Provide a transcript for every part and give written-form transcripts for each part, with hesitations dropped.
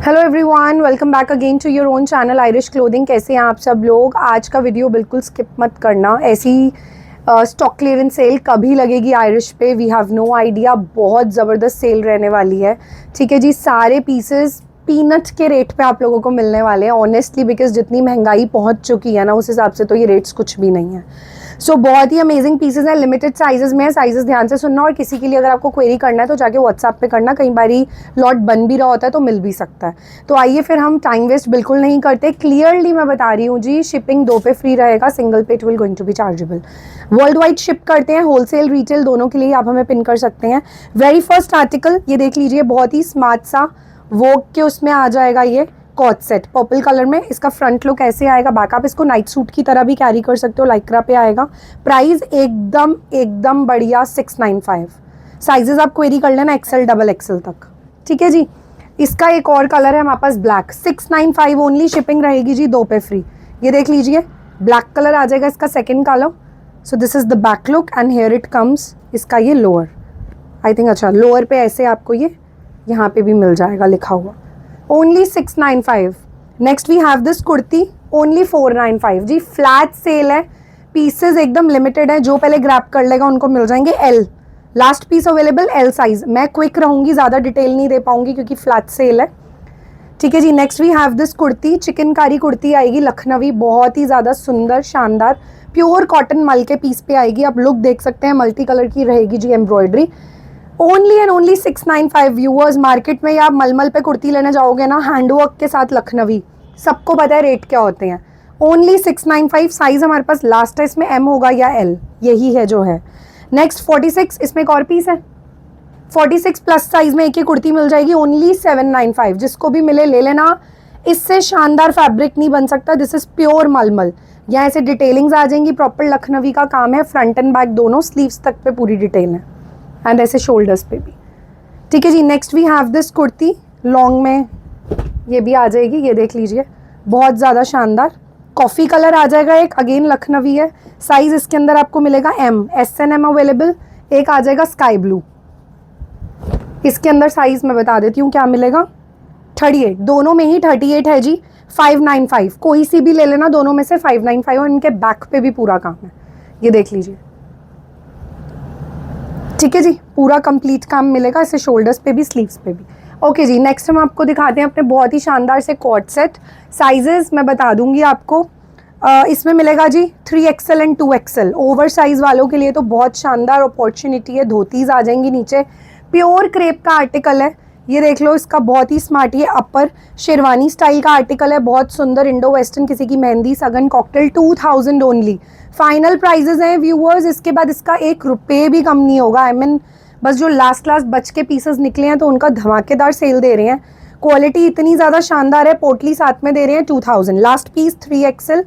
Hello everyone, welcome back again to your own channel Irish clothing. कैसे हैं आप सब लोग। आज का वीडियो बिल्कुल स्किप मत करना। ऐसी स्टॉक क्लियरेंस सेल कभी लगेगी आयरिश पे, वी हैव नो आइडिया। बहुत ज़बरदस्त सेल रहने वाली है। ठीक है जी, सारे पीसेस पीनट के रेट पे आप लोगों को मिलने वाले हैं ऑनेस्टली, बिकॉज जितनी महंगाई पहुंच चुकी है ना, उस हिसाब से तो ये रेट्स कुछ भी नहीं है। सो बहुत ही अमेजिंग पीसेस हैं, लिमिटेड साइजेस में है। साइजेस ध्यान से सुनना, और किसी के लिए अगर आपको क्वेरी करना है तो जाके व्हाट्सएप पे करना। कई बारी लॉट बन भी रहा होता है तो मिल भी सकता है। तो आइए फिर हम टाइम वेस्ट बिल्कुल नहीं करते, क्लियरली मैं बता रही हूँ जी। शिपिंग 2 पे फ्री रहेगा, सिंगल पे it will going to be chargeable. Worldwide ship करते हैं, होलसेल रिटेल दोनों के लिए आप हमें पिन कर सकते हैं। वेरी फर्स्ट आर्टिकल ये देख लीजिए, बहुत ही स्मार्ट सा वोक के उसमें आ जाएगा ये कॉट सेट पर्पल कलर में। इसका फ्रंट लुक ऐसे आएगा, बैक आप इसको नाइट सूट की तरह भी कैरी कर सकते हो, लाइक्रा पे आएगा। प्राइस एकदम बढ़िया 695। साइजेस आप क्वेरी कर लेना एक्सेल डबल एक्सेल तक। ठीक है जी। इसका एक और कलर है हमारे पास ब्लैक, 695 ओनली। शिपिंग रहेगी जी 2 पे फ्री। ये देख लीजिए, ब्लैक कलर आ जाएगा इसका second colour. So this is the back look and here it comes. इसका ये लोअर, आई थिंक अच्छा लोअर पे ऐसे आपको ये यहाँ पे भी मिल जाएगा लिखा हुआ। Only 695। Next we have this kurti, only 495 जी। फ्लैट सेल है, पीसेस एकदम लिमिटेड है। जो पहले ग्रैब कर लेगा उनको मिल जाएंगे L. Last piece available L size. मैं क्विक रहूंगी, ज़्यादा डिटेल नहीं दे पाऊंगी क्योंकि फ्लैट सेल है। ठीक है जी। Next we have this kurti, chikankari kurti आएगी लखनवी, बहुत ही ज़्यादा सुंदर शानदार प्योर कॉटन मल के पीस पे आएगी। आप लुक देख सकते हैं, मल्टी कलर की रहेगी जी embroidery. Only and only 695 viewers. Market में या आप मलमल पे कुर्ती लेने जाओगे ना हैंडवर्क के साथ लखनवी, सबको पता है रेट क्या होते हैं। ओनली 695। साइज हमारे पास लास्ट है, इसमें एम होगा या एल, यही है जो है। नेक्स्ट 46, इसमें एक और पीस है 46 प्लस साइज में एक ही कुर्ती मिल जाएगी, ओनली 795। जिसको भी मिले ले लेना। इससे शानदार फैब्रिक नहीं बन सकता। दिस इज प्योर मलमल। यहाँ ऐसे डिटेलिंग्स आ जाएंगी, प्रॉपर लखनवी का काम है, फ्रंट एंड बैक दोनों, स्लीव्स तक पे पूरी डिटेल है एंड ऐसे शोल्डर्स पे भी। ठीक है जी। Next we have this kurti long में, ये भी आ जाएगी, ये देख लीजिए, बहुत ज़्यादा शानदार कॉफ़ी कलर आ जाएगा एक, अगेन लखनवी है। साइज इसके अंदर आपको मिलेगा M, S and M available. एक आ जाएगा स्काई ब्लू, इसके अंदर साइज मैं बता देती हूँ क्या मिलेगा, 38। दोनों में ही 38 है जी। 595, कोई सी भी ले लेना दोनों में से 595। और इनके बैक पे भी पूरा काम है, ये देख लीजिए। ठीक है जी, पूरा कंप्लीट काम मिलेगा इसे, शोल्डर्स पे भी स्लीव्स पे भी। ओके जी। नेक्स्ट हम आपको दिखाते हैं अपने बहुत ही शानदार से कॉट सेट। साइजेस मैं बता दूंगी आपको। इसमें मिलेगा जी 3XL and 2XL। Over size वालों के लिए तो बहुत शानदार अपॉर्चुनिटी है। धोतीज आ जाएंगी नीचे, प्योर क्रेप का आर्टिकल है, ये देख लो। इसका बहुत ही स्मार्ट, ये अपर शेरवानी स्टाइल का आर्टिकल है, बहुत सुंदर इंडो वेस्टर्न, किसी की मेहंदी सगन कॉकटेल। 2000 ओनली फाइनल प्राइजेस हैं व्यूअर्स। इसके बाद इसका 1 रुपये भी कम नहीं होगा। आई मीन बस जो लास्ट बच के पीसेस निकले हैं तो उनका धमाकेदार सेल दे रहे हैं। क्वालिटी इतनी ज़्यादा शानदार है, पोटली साथ में दे रहे हैं 2000। Last piece 3XL,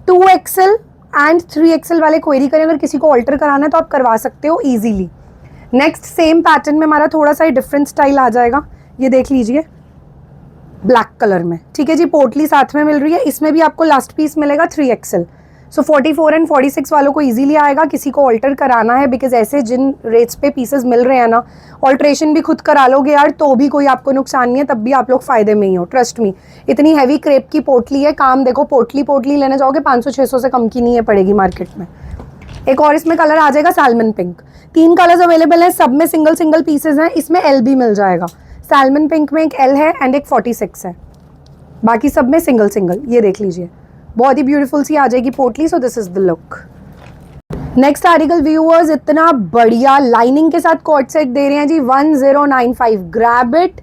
2XL and 3XL वाले क्वेरी करें। अगर किसी को ऑल्टर कराना है तो आप करवा सकते हो ईजीली। नेक्स्ट सेम पैटर्न में हमारा थोड़ा सा डिफरेंट स्टाइल आ जाएगा, ये देख लीजिए, ब्लैक कलर में। ठीक है जी, पोटली साथ में मिल रही है। इसमें भी आपको लास्ट पीस मिलेगा 3XL। सो 44 एंड 46 वालों को इजीली आएगा। किसी को ऑल्टर कराना है, बिकॉज ऐसे जिन रेट्स पे पीसेस मिल रहे हैं ना, ऑल्ट्रेशन भी खुद करा लोगे यार तो भी कोई आपको नुकसान नहीं है, तब भी आप लोग फायदे में ही हो, ट्रस्ट मी। इतनी हैवी क्रेप की पोटली है, काम देखो, पोटली लेने जाओगे 500-600 से कम की नहीं है पड़ेगी मार्केट में। एक और इसमें कलर आ जाएगा सैल्मन पिंक। 3 कलर्स अवेलेबल है, सब में सिंगल पीसेस हैं। इसमें एल भी मिल जाएगा। सैल्मन पिंक में एक एल है एंड एक 46 है, बाकी सब में सिंगल। ये देख लीजिए, बहुत ही ब्यूटीफुल सी आ जाएगी पोटली। सो this is the look. Next article viewers, इतना बढ़िया लाइनिंग के साथ कॉट सेट दे रहे हैं जी 1095। ग्रैब इट,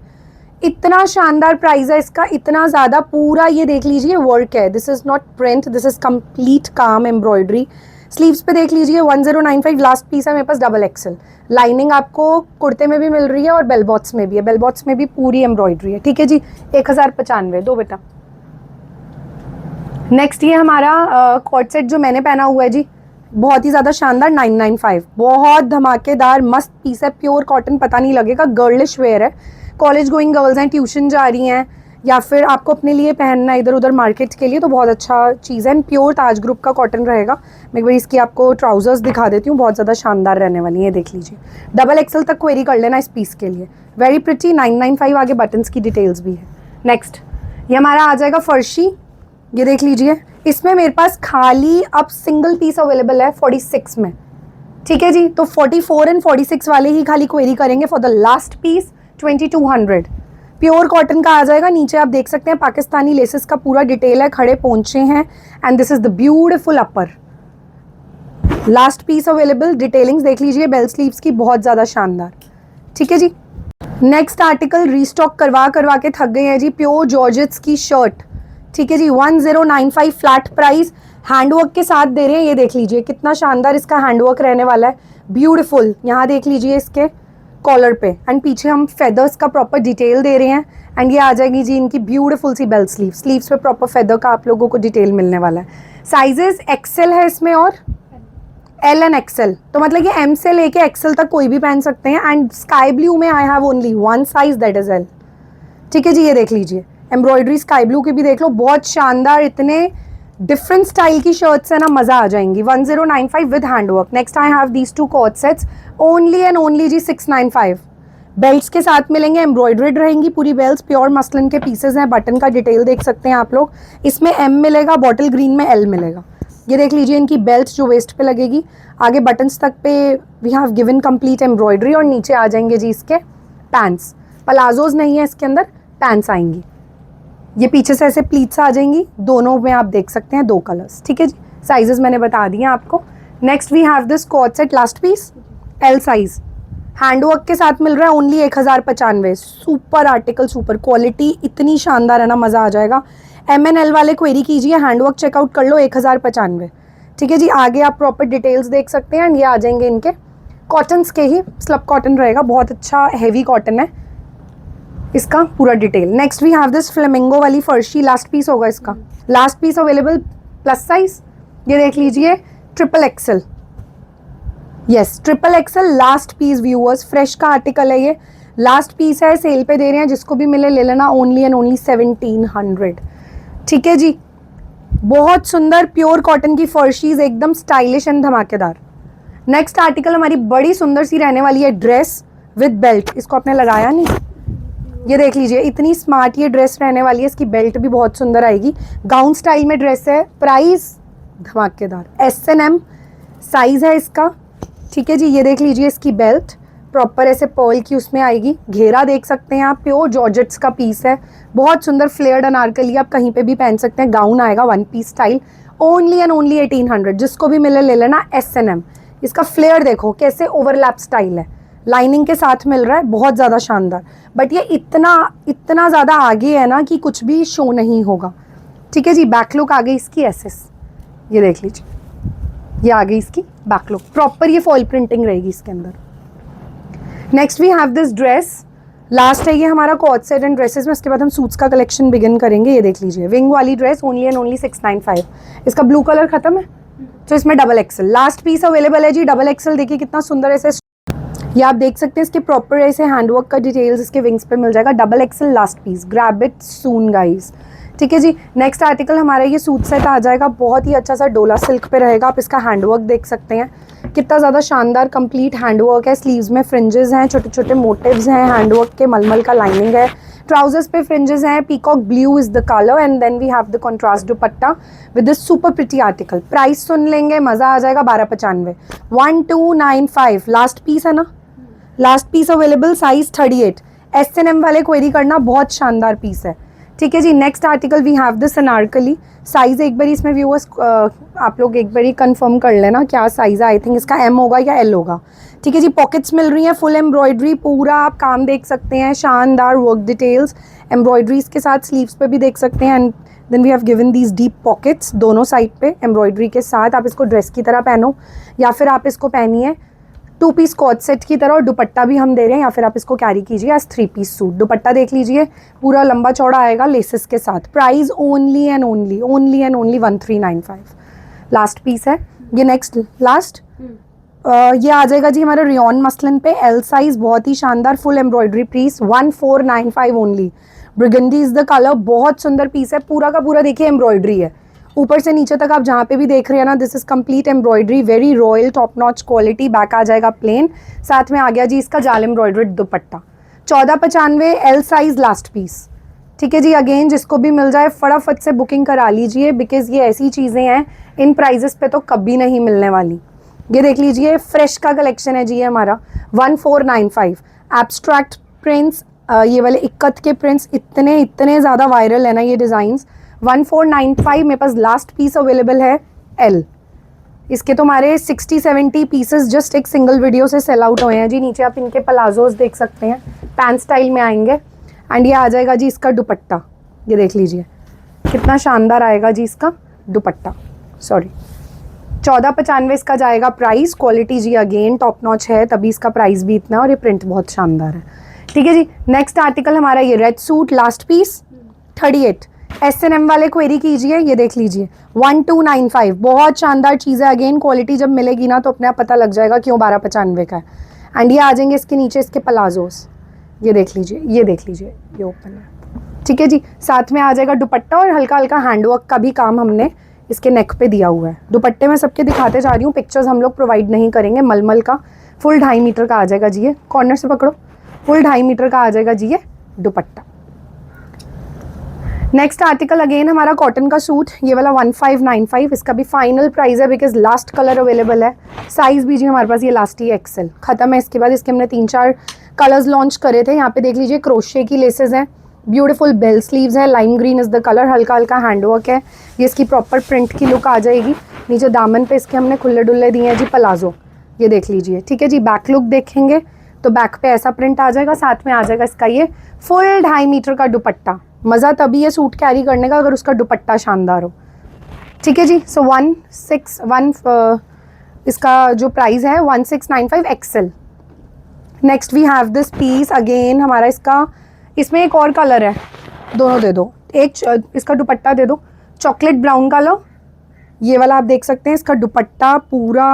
इतना शानदार प्राइस है इसका, इतना ज़्यादा। पूरा ये देख लीजिए वर्क है, this is not print, this is complete काम एम्ब्रॉयडरी। स्लीव्स पे देख लीजिए 1095। लास्ट पीस है मेरे पास डबल एक्सेल। लाइनिंग आपको कुर्ते में भी मिल रही है और बेल बॉट्स में भी है, बेल बॉट्स में भी पूरी एम्ब्रॉयडरी है। ठीक है जी। 1095 दो बेटा। नेक्स्ट ये हमारा कॉट सेट जो मैंने पहना हुआ है जी, बहुत ही ज़्यादा शानदार 995। बहुत धमाकेदार मस्त पीस है, प्योर कॉटन, पता नहीं लगेगा, गर्लिश वेयर है। कॉलेज गोइंग गर्ल्स हैं, ट्यूशन जा रही हैं, या फिर आपको अपने लिए पहनना है इधर उधर मार्केट के लिए, तो बहुत अच्छा चीज़ है। प्योर ताज ग्रुप का कॉटन रहेगा। मैं एक बार इसकी आपको ट्राउजर्स दिखा देती हूँ, बहुत ज़्यादा शानदार रहने वाली है, देख लीजिए। डबल एक्सेल तक क्वेरी कर लेना इस पीस के लिए। Very pretty, 995। आगे बटन्स की डिटेल्स भी है। नेक्स्ट ये हमारा आ जाएगा फर्शी, ये देख लीजिए, इसमें मेरे पास खाली अब सिंगल पीस अवेलेबल है 46 में, ठीक है जी। तो 44 एंड 46 वाले ही खाली क्वेरी करेंगे for the last piece 2200। Pure cotton का आ जाएगा, नीचे आप देख सकते हैं पाकिस्तानी लेसेस का पूरा डिटेल है, खड़े पोंचे हैं and this is the beautiful upper. Last piece available, detailings देख लीजिए बेल स्लीव्स की, बहुत ज़्यादा शानदार, ठीक है जी। नेक्स्ट आर्टिकल रीस्टॉक करवा के थक गए हैं जी, प्योर जॉर्जेट्स की शर्ट, ठीक है जी। 1095 फ्लैट प्राइस, हैंडवर्क के साथ दे रहे हैं, ये देख लीजिए कितना शानदार इसका हैंडवर्क रहने वाला है, ब्यूटीफुल। यहाँ देख लीजिए इसके कॉलर पे एंड पीछे हम फेदर्स का प्रॉपर डिटेल दे रहे हैं एंड ये आ जाएगी जी इनकी ब्यूटीफुल सी बेल स्लीव, स्लीव्स पे प्रॉपर फेदर का आप लोगों को डिटेल मिलने वाला है। साइजेस एक्सेल है इसमें और एल एंड एक्सेल, तो मतलब ये एम से लेके एक्सेल तक कोई भी पहन सकते हैं एंड स्काई ब्लू में I have only one size that is L, ठीक है जी। ये देख लीजिए एम्ब्रॉयडरी स्काई ब्लू की भी देख लो, बहुत शानदार, इतने डिफरेंट स्टाइल की शर्ट्स है ना, मजा आ जाएंगी। 1095 with handwork. Next I have these two co-ord sets only and only जी 695, बेल्ट्स के साथ मिलेंगे, एम्ब्रॉयडर्ड रहेंगी पूरी बेल्ट्स, प्योर मसलिन के पीसेज हैं, बटन का डिटेल देख सकते हैं आप लोग, इसमें एम मिलेगा, बॉटल ग्रीन में एल मिलेगा। ये देख लीजिए इनकी बेल्ट जो वेस्ट पे लगेगी, आगे बटन्स तक पे we have given complete embroidery और नीचे आ जाएंगे जी इसके पैंट्स, पलाजोज नहीं है इसके अंदर, पैंट्स आएंगी। ये पीछे से ऐसे प्लीट्स आ जाएंगी, दोनों में आप देख सकते हैं 2 कलर्स, ठीक है जी। साइजेस मैंने बता दिए आपको। Next we have this co-ord set, last piece L size, handwork के साथ मिल रहा है only 1095। Super article, super quality, इतनी शानदार है ना, मज़ा आ जाएगा। एम एन एल वाले क्वेरी कीजिए, हैंडवर्क चेकआउट कर लो 1095, ठीक है जी। आगे आप प्रॉपर डिटेल्स देख सकते हैं एंड ये आ जाएंगे इनके कॉटन्स के ही, स्लब कॉटन रहेगा, बहुत अच्छा हैवी कॉटन है इसका पूरा detail. Next we have this flamingo वाली फर्शी, लास्ट पीस होगा इसका, last piece available plus size, ये देख लीजिए triple XL, yes triple XL last piece viewers, fresh का आर्टिकल है ये, लास्ट पीस है, सेल पे दे रहे हैं, जिसको भी मिले ले लेना, ओनली एंड ओनली 1700, ठीक है जी। बहुत सुंदर प्योर कॉटन की फर्शीज, एकदम स्टाइलिश एंड धमाकेदार। नेक्स्ट आर्टिकल हमारी बड़ी सुंदर सी रहने वाली है, ड्रेस विद बेल्ट, इसको आपने लगाया नहीं, ये देख लीजिए इतनी स्मार्ट ये ड्रेस रहने वाली है, इसकी बेल्ट भी बहुत सुंदर आएगी, गाउन स्टाइल में ड्रेस है, प्राइस धमाकेदार, S&M साइज है इसका, ठीक है जी। ये देख लीजिए इसकी बेल्ट प्रॉपर ऐसे पर्ल की उसमें आएगी, घेरा देख सकते हैं आप, प्योर जॉर्जेट्स का पीस है, बहुत सुंदर फ्लेयर्ड अनारकली, आप कहीं पे भी पहन सकते हैं, गाउन आएगा 1 piece style, only and only 1800, जिसको भी मिले ले लेना। S&M, इसका फ्लेयर देखो कैसे ओवरलैप स्टाइल है, लाइनिंग के साथ मिल रहा है, बहुत ज़्यादा शानदार, बट ये इतना ज़्यादा आगे है ना कि कुछ भी शो नहीं होगा, ठीक है जी। बैक लुक आ गई इसकी एसएस, ये देख लीजिए, ये आ गई इसकी बैक लुक, प्रॉपर ये फॉइल प्रिंटिंग रहेगी इसके अंदर। Next we have this dress, last है ये हमारा कॉट सेट एंड ड्रेसेस में, इसके बाद हम सूट्स का कलेक्शन बिगिन करेंगे। ये देख लीजिए विंग वाली ड्रेस, ओनली एंड ओनली 695, इसका ब्लू कलर खत्म है तो इसमें double XL last piece available है जी, डबल एक्सल देखिए कितना सुंदर ऐसे, ये आप देख सकते हैं इसके प्रॉपर ऐसे हैंडवर्क का डिटेल्स इसके विंग्स पे मिल जाएगा, double XL last piece, grab it soon guys, ठीक है जी। नेक्स्ट आर्टिकल हमारा ये सूट सेट आ जाएगा, बहुत ही अच्छा सा डोला सिल्क पे रहेगा, आप इसका हैंडवर्क देख सकते हैं कितना ज़्यादा शानदार कंप्लीट हैंडवर्क है, स्लीव्स में फ्रिंजेस हैं, छोटे छोटे मोटिव्स हैं, हैंडवर्क के मलमल का लाइनिंग है, ट्राउजर्स पे फ्रिंजेस हैं, peacock blue is the colour and then we have the contrast dupatta with this super pretty article. Price सुन लेंगे, मज़ा आ जाएगा, 1295, 1295 लास्ट पीस है ना, last piece available, size 38, S&M वाले क्वेरी करना, बहुत शानदार पीस है, ठीक है जी। Next article we have this anarkali, size एक बार इसमें व्यूअर्स आप लोग एक बार कंफर्म कर लेना क्या साइज है, आई थिंक इसका M होगा या L होगा, ठीक है जी। पॉकेट्स मिल रही हैं, फुल एम्ब्रॉयडरी, पूरा आप काम देख सकते हैं, शानदार वर्क डिटेल्स, एम्ब्रॉयडरीज के साथ स्लीव्स पे भी देख सकते हैं and then we have given these deep pockets दोनों साइड पे एम्ब्रॉयडरी के साथ। आप इसको ड्रेस की तरह पहनो या फिर आप इसको पहनिए 2 पीस कॉट सेट की तरह, और दुपट्टा भी हम दे रहे हैं, या फिर आप इसको कैरी कीजिए एज 3 पीस सूट। दुपट्टा देख लीजिए पूरा लंबा चौड़ा आएगा लेसेस के साथ, price only and only 1395, last piece है ये। नेक्स्ट लास्ट ये आ जाएगा जी हमारा रियॉन मसलिन पे, L साइज, बहुत ही शानदार full embroidery piece, 1495 only, burgundy is the colour, बहुत सुंदर पीस है, पूरा का पूरा देखिए एम्ब्रॉयडरी है, ऊपर से नीचे तक आप जहाँ पे भी देख रहे हैं ना, this is complete embroidery, very royal top notch quality. Back आ जाएगा प्लेन, साथ में आ गया जी इसका जाल embroidered dupatta, 1495 L size last piece, ठीक है जी। अगेन जिसको भी मिल जाए फटाफट से बुकिंग करा लीजिए, बिकॉज ये ऐसी चीज़ें हैं इन प्राइजेस पे तो कभी नहीं मिलने वाली। ये देख लीजिए, फ्रेश का कलेक्शन है जी ये हमारा 1495। एब्स्ट्रैक्ट प्रिंट्स, ये वाले इक्कत के प्रिंट्स इतने इतने ज़्यादा वायरल है ना ये डिज़ाइंस। 1495 मेरे पास लास्ट पीस अवेलेबल है एल। इसके तो हमारे 60-70 पीसेस जस्ट एक सिंगल वीडियो से सेल आउट हुए हैं जी। नीचे आप इनके प्लाजोज देख सकते हैं, पैंट स्टाइल में आएंगे। एंड ये आ जाएगा जी इसका दुपट्टा, ये देख लीजिए कितना शानदार आएगा जी इसका दुपट्टा। सॉरी 1495 इसका जाएगा प्राइस। क्वालिटी जी अगेन टॉप नॉच है, तभी इसका प्राइस भी इतना, और ये प्रिंट बहुत शानदार है। ठीक है जी। नेक्स्ट आर्टिकल हमारा ये red suit, last piece 38। S&M वाले क्वेरी कीजिए, ये देख लीजिए 1295। बहुत शानदार चीज़ है। अगेन क्वालिटी जब मिलेगी ना तो अपने आप पता लग जाएगा क्यों 1295 का है। एंड ये आ जाएंगे इसके नीचे इसके प्लाजोस, ये देख लीजिए, ये देख लीजिए, ये ओपन है। ठीक है जी। साथ में आ जाएगा दुपट्टा और हल्का हल्का हैंडवर्क का भी काम हमने इसके नेक पे दिया हुआ है। दुपट्टे में सबके दिखाते जा रही हूँ, पिक्चर्स हम लोग प्रोवाइड नहीं करेंगे। मलमल का फुल 2.5 मीटर का आ जाएगा जी ये, कॉर्नर से पकड़ो, फुल 2.5 मीटर का आ जाएगा जी ये दुपट्टा। नेक्स्ट आर्टिकल अगेन हमारा कॉटन का सूट, ये वाला 1595। इसका भी फाइनल प्राइस है बिकॉज लास्ट कलर अवेलेबल है। साइज भी जी हमारे पास ये लास्ट ही एक्सेल खत्म है। इसके बाद इसके हमने 3-4 कलर्स लॉन्च करे थे। यहाँ पे देख लीजिए क्रोशे की लेसेस हैं, ब्यूटीफुल बेल स्लीव्स है, lime green is the colour, हल्का हल्का हैंडवर्क है। ये इसकी प्रॉपर प्रिंट की लुक आ जाएगी। नीचे दामन पे इसके हमने खुले डुल्ले दिए हैं जी प्लाजो, ये देख लीजिए। ठीक है जी। बैक लुक देखेंगे तो बैक पे ऐसा प्रिंट आ जाएगा, साथ में आ जाएगा इसका ये फुल 2.5 मीटर का दुपट्टा। मज़ा तभी है सूट कैरी करने का अगर उसका दुपट्टा शानदार हो। ठीक है जी। सो 161 इसका जो प्राइस है 1695 XL. Next we have this piece again हमारा इसका, इसमें एक और कलर है, दोनों दे दो, एक इसका दुपट्टा दे दो चॉकलेट ब्राउन कलर, ये वाला आप देख सकते हैं। इसका दुपट्टा पूरा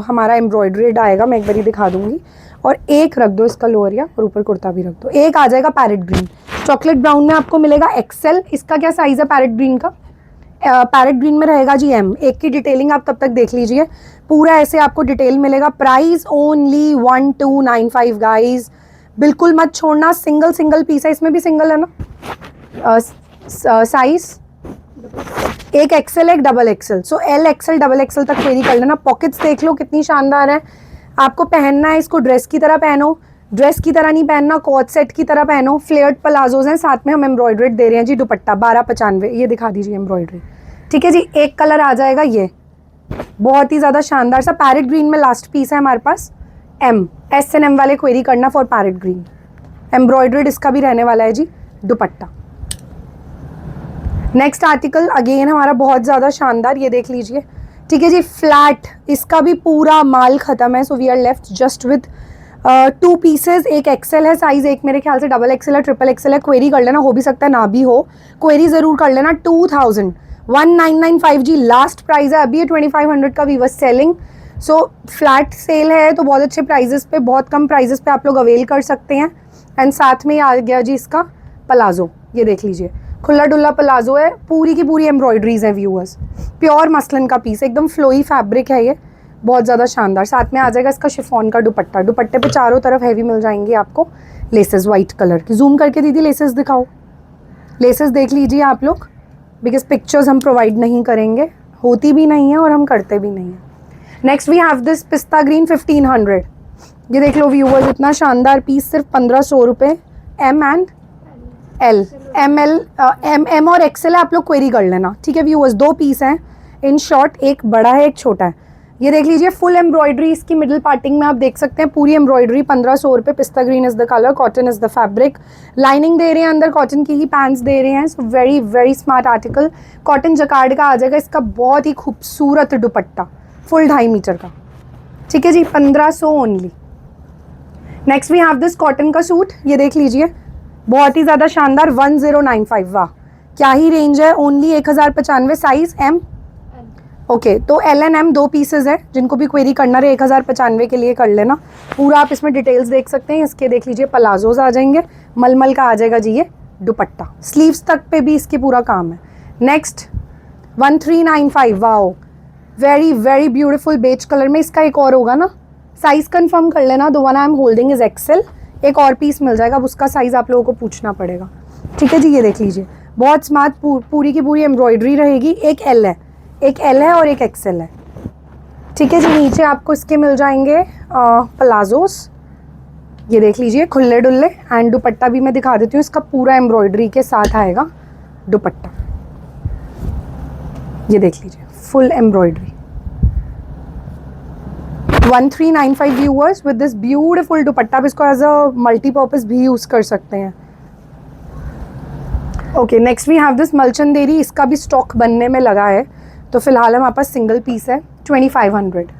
हमारा एम्ब्रॉयडर्ड आएगा, मैं एक बारी दिखा दूंगी। और एक रख दो इसका लोअर या और ऊपर कुर्ता भी रख दो। एक आ जाएगा पैरेट ग्रीन, चॉकलेट ब्राउन में आपको मिलेगा एक्सेल। इसका क्या साइज़ है पैरेट ग्रीन का? पैरेट ग्रीन में रहेगा जी एम। एक की डिटेलिंग आप तब तक देख लीजिए, पूरा ऐसे आपको डिटेल मिलेगा। प्राइस ओनली 1295 गाइज, बिल्कुल मत छोड़ना। सिंगल सिंगल पीस है, इसमें भी सिंगल है ना साइज, एक एक्सेल एक double XL. So L XL double XL तक क्वेरी कर लेना। पॉकेट्स देख लो कितनी शानदार है। आपको पहनना है इसको ड्रेस की तरह पहनो, ड्रेस की तरह नहीं पहनना, कॉट सेट की तरह पहनो। फ्लेयर्ड प्लाजोज हैं, साथ में हम एम्ब्रॉयडर्ड दे रहे हैं जी दुपट्टा 1295। ये दिखा दीजिए एम्ब्रॉयडरी। ठीक है जी। एक कलर आ जाएगा ये, बहुत ही ज़्यादा शानदार सा पैरेट ग्रीन में लास्ट पीस है हमारे पास। एम S&M वाले क्वेरी करना फॉर पैरेट ग्रीन। एम्ब्रॉयडर्ड इसका भी रहने वाला है जी दुपट्टा। नेक्स्ट आर्टिकल अगेन हमारा बहुत ज़्यादा शानदार, ये देख लीजिए। ठीक है जी। फ्लैट, इसका भी पूरा माल ख़त्म है। So we are left just with 2 pieces. एक एक्सेल है साइज़, एक मेरे ख्याल से डबल एक्सेल है, ट्रिपल एक्सेल है। क्वेरी कर लेना, हो भी सकता है ना भी हो, क्वेरी ज़रूर कर लेना। 1995 जी लास्ट प्राइस है। अभी ये 2500 का we were selling. So flat sale है तो बहुत अच्छे प्राइजेस पे, बहुत कम प्राइजेस पे आप लोग अवेल कर सकते हैं। एंड साथ में आ गया जी इसका प्लाजो, ये देख लीजिए खुला डुल्ला प्लाजो है, पूरी की पूरी एम्ब्रॉयडरीज है व्यूअर्स। प्योर मसलन का पीस, एकदम फ्लोई फैब्रिक है ये, बहुत ज़्यादा शानदार। साथ में आ जाएगा इसका शिफॉन का दुपट्टा। दुपट्टे पे चारों तरफ हैवी मिल जाएंगी आपको लेसेस वाइट कलर की। जूम करके दीदी लेसेस दिखाओ, लेसेस देख लीजिए आप लोग, बिकॉज पिक्चर्स हम प्रोवाइड नहीं करेंगे, होती भी नहीं है और हम करते भी नहीं हैं। नेक्स्ट वी हैव दिस पिस्ता ग्रीन 1500। ये देख लो व्यूअर्स, इतना शानदार पीस सिर्फ 1500 रुपये। एम एंड एल, एम और एक्सेल है, आप लोग क्वेरी कर लेना। ठीक है व्यूअर्स, 2 पीस हैं इन शॉर्ट, एक बड़ा है एक छोटा है। ये देख लीजिए फुल एम्ब्रॉयडरी इसकी मिडिल पार्टिंग में आप देख सकते हैं, पूरी एम्ब्रॉयडरी 1500 रुपये। Pista green is the colour, cotton is the fabric. Lining दे रहे हैं, अंदर कॉटन की ही पैंट्स दे रहे हैं। So very very smart article. Cotton jacquard का आ जाएगा इसका बहुत ही खूबसूरत दुपट्टा, फुल 2.5 मीटर का। ठीक है जी, 1500 only. Next we have this cotton का सूट, ये देख लीजिए बहुत ही ज़्यादा शानदार 1095। वाह क्या ही रेंज है, ओनली 1095। Size M, okay. तो एल एंड एम 2 पीसेज है, जिनको भी क्वेरी करना रहे 1095 के लिए कर लेना। पूरा आप इसमें डिटेल्स देख सकते हैं। इसके देख लीजिए प्लाजोज आ जाएंगे, मलमल का आ जाएगा जी ये दुपट्टा, स्लीव्स तक पे भी इसकी पूरा काम है। Next 1395। Wow very very beautiful beige colour में। इसका एक और होगा ना, साइज कंफर्म कर लेना। The one I am holding is XL. एक और पीस मिल जाएगा, अब उसका साइज आप लोगों को पूछना पड़ेगा। ठीक है जी, ये देख लीजिए बहुत स्मार्ट, पूरी की पूरी एम्ब्रॉयडरी रहेगी। एक एल है, एक एल है और एक एक्सेल है। ठीक है जी, नीचे आपको इसके मिल जाएंगे प्लाजोस, ये देख लीजिए खुले डुल्ले। एंड दुपट्टा भी मैं दिखा देती हूँ, इसका पूरा एम्ब्रॉयडरी के साथ आएगा दुपट्टा, ये देख लीजिए full embroidery. 1395 viewers with this beautiful dupatta. आप इसको एज अ मल्टीपर्पज़ भी यूज़ कर सकते हैं। Okay, next we have this मलचंदेरी, इसका भी स्टॉक बनने में लगा है, तो फिलहाल हमारे पास सिंगल पीस है 2500।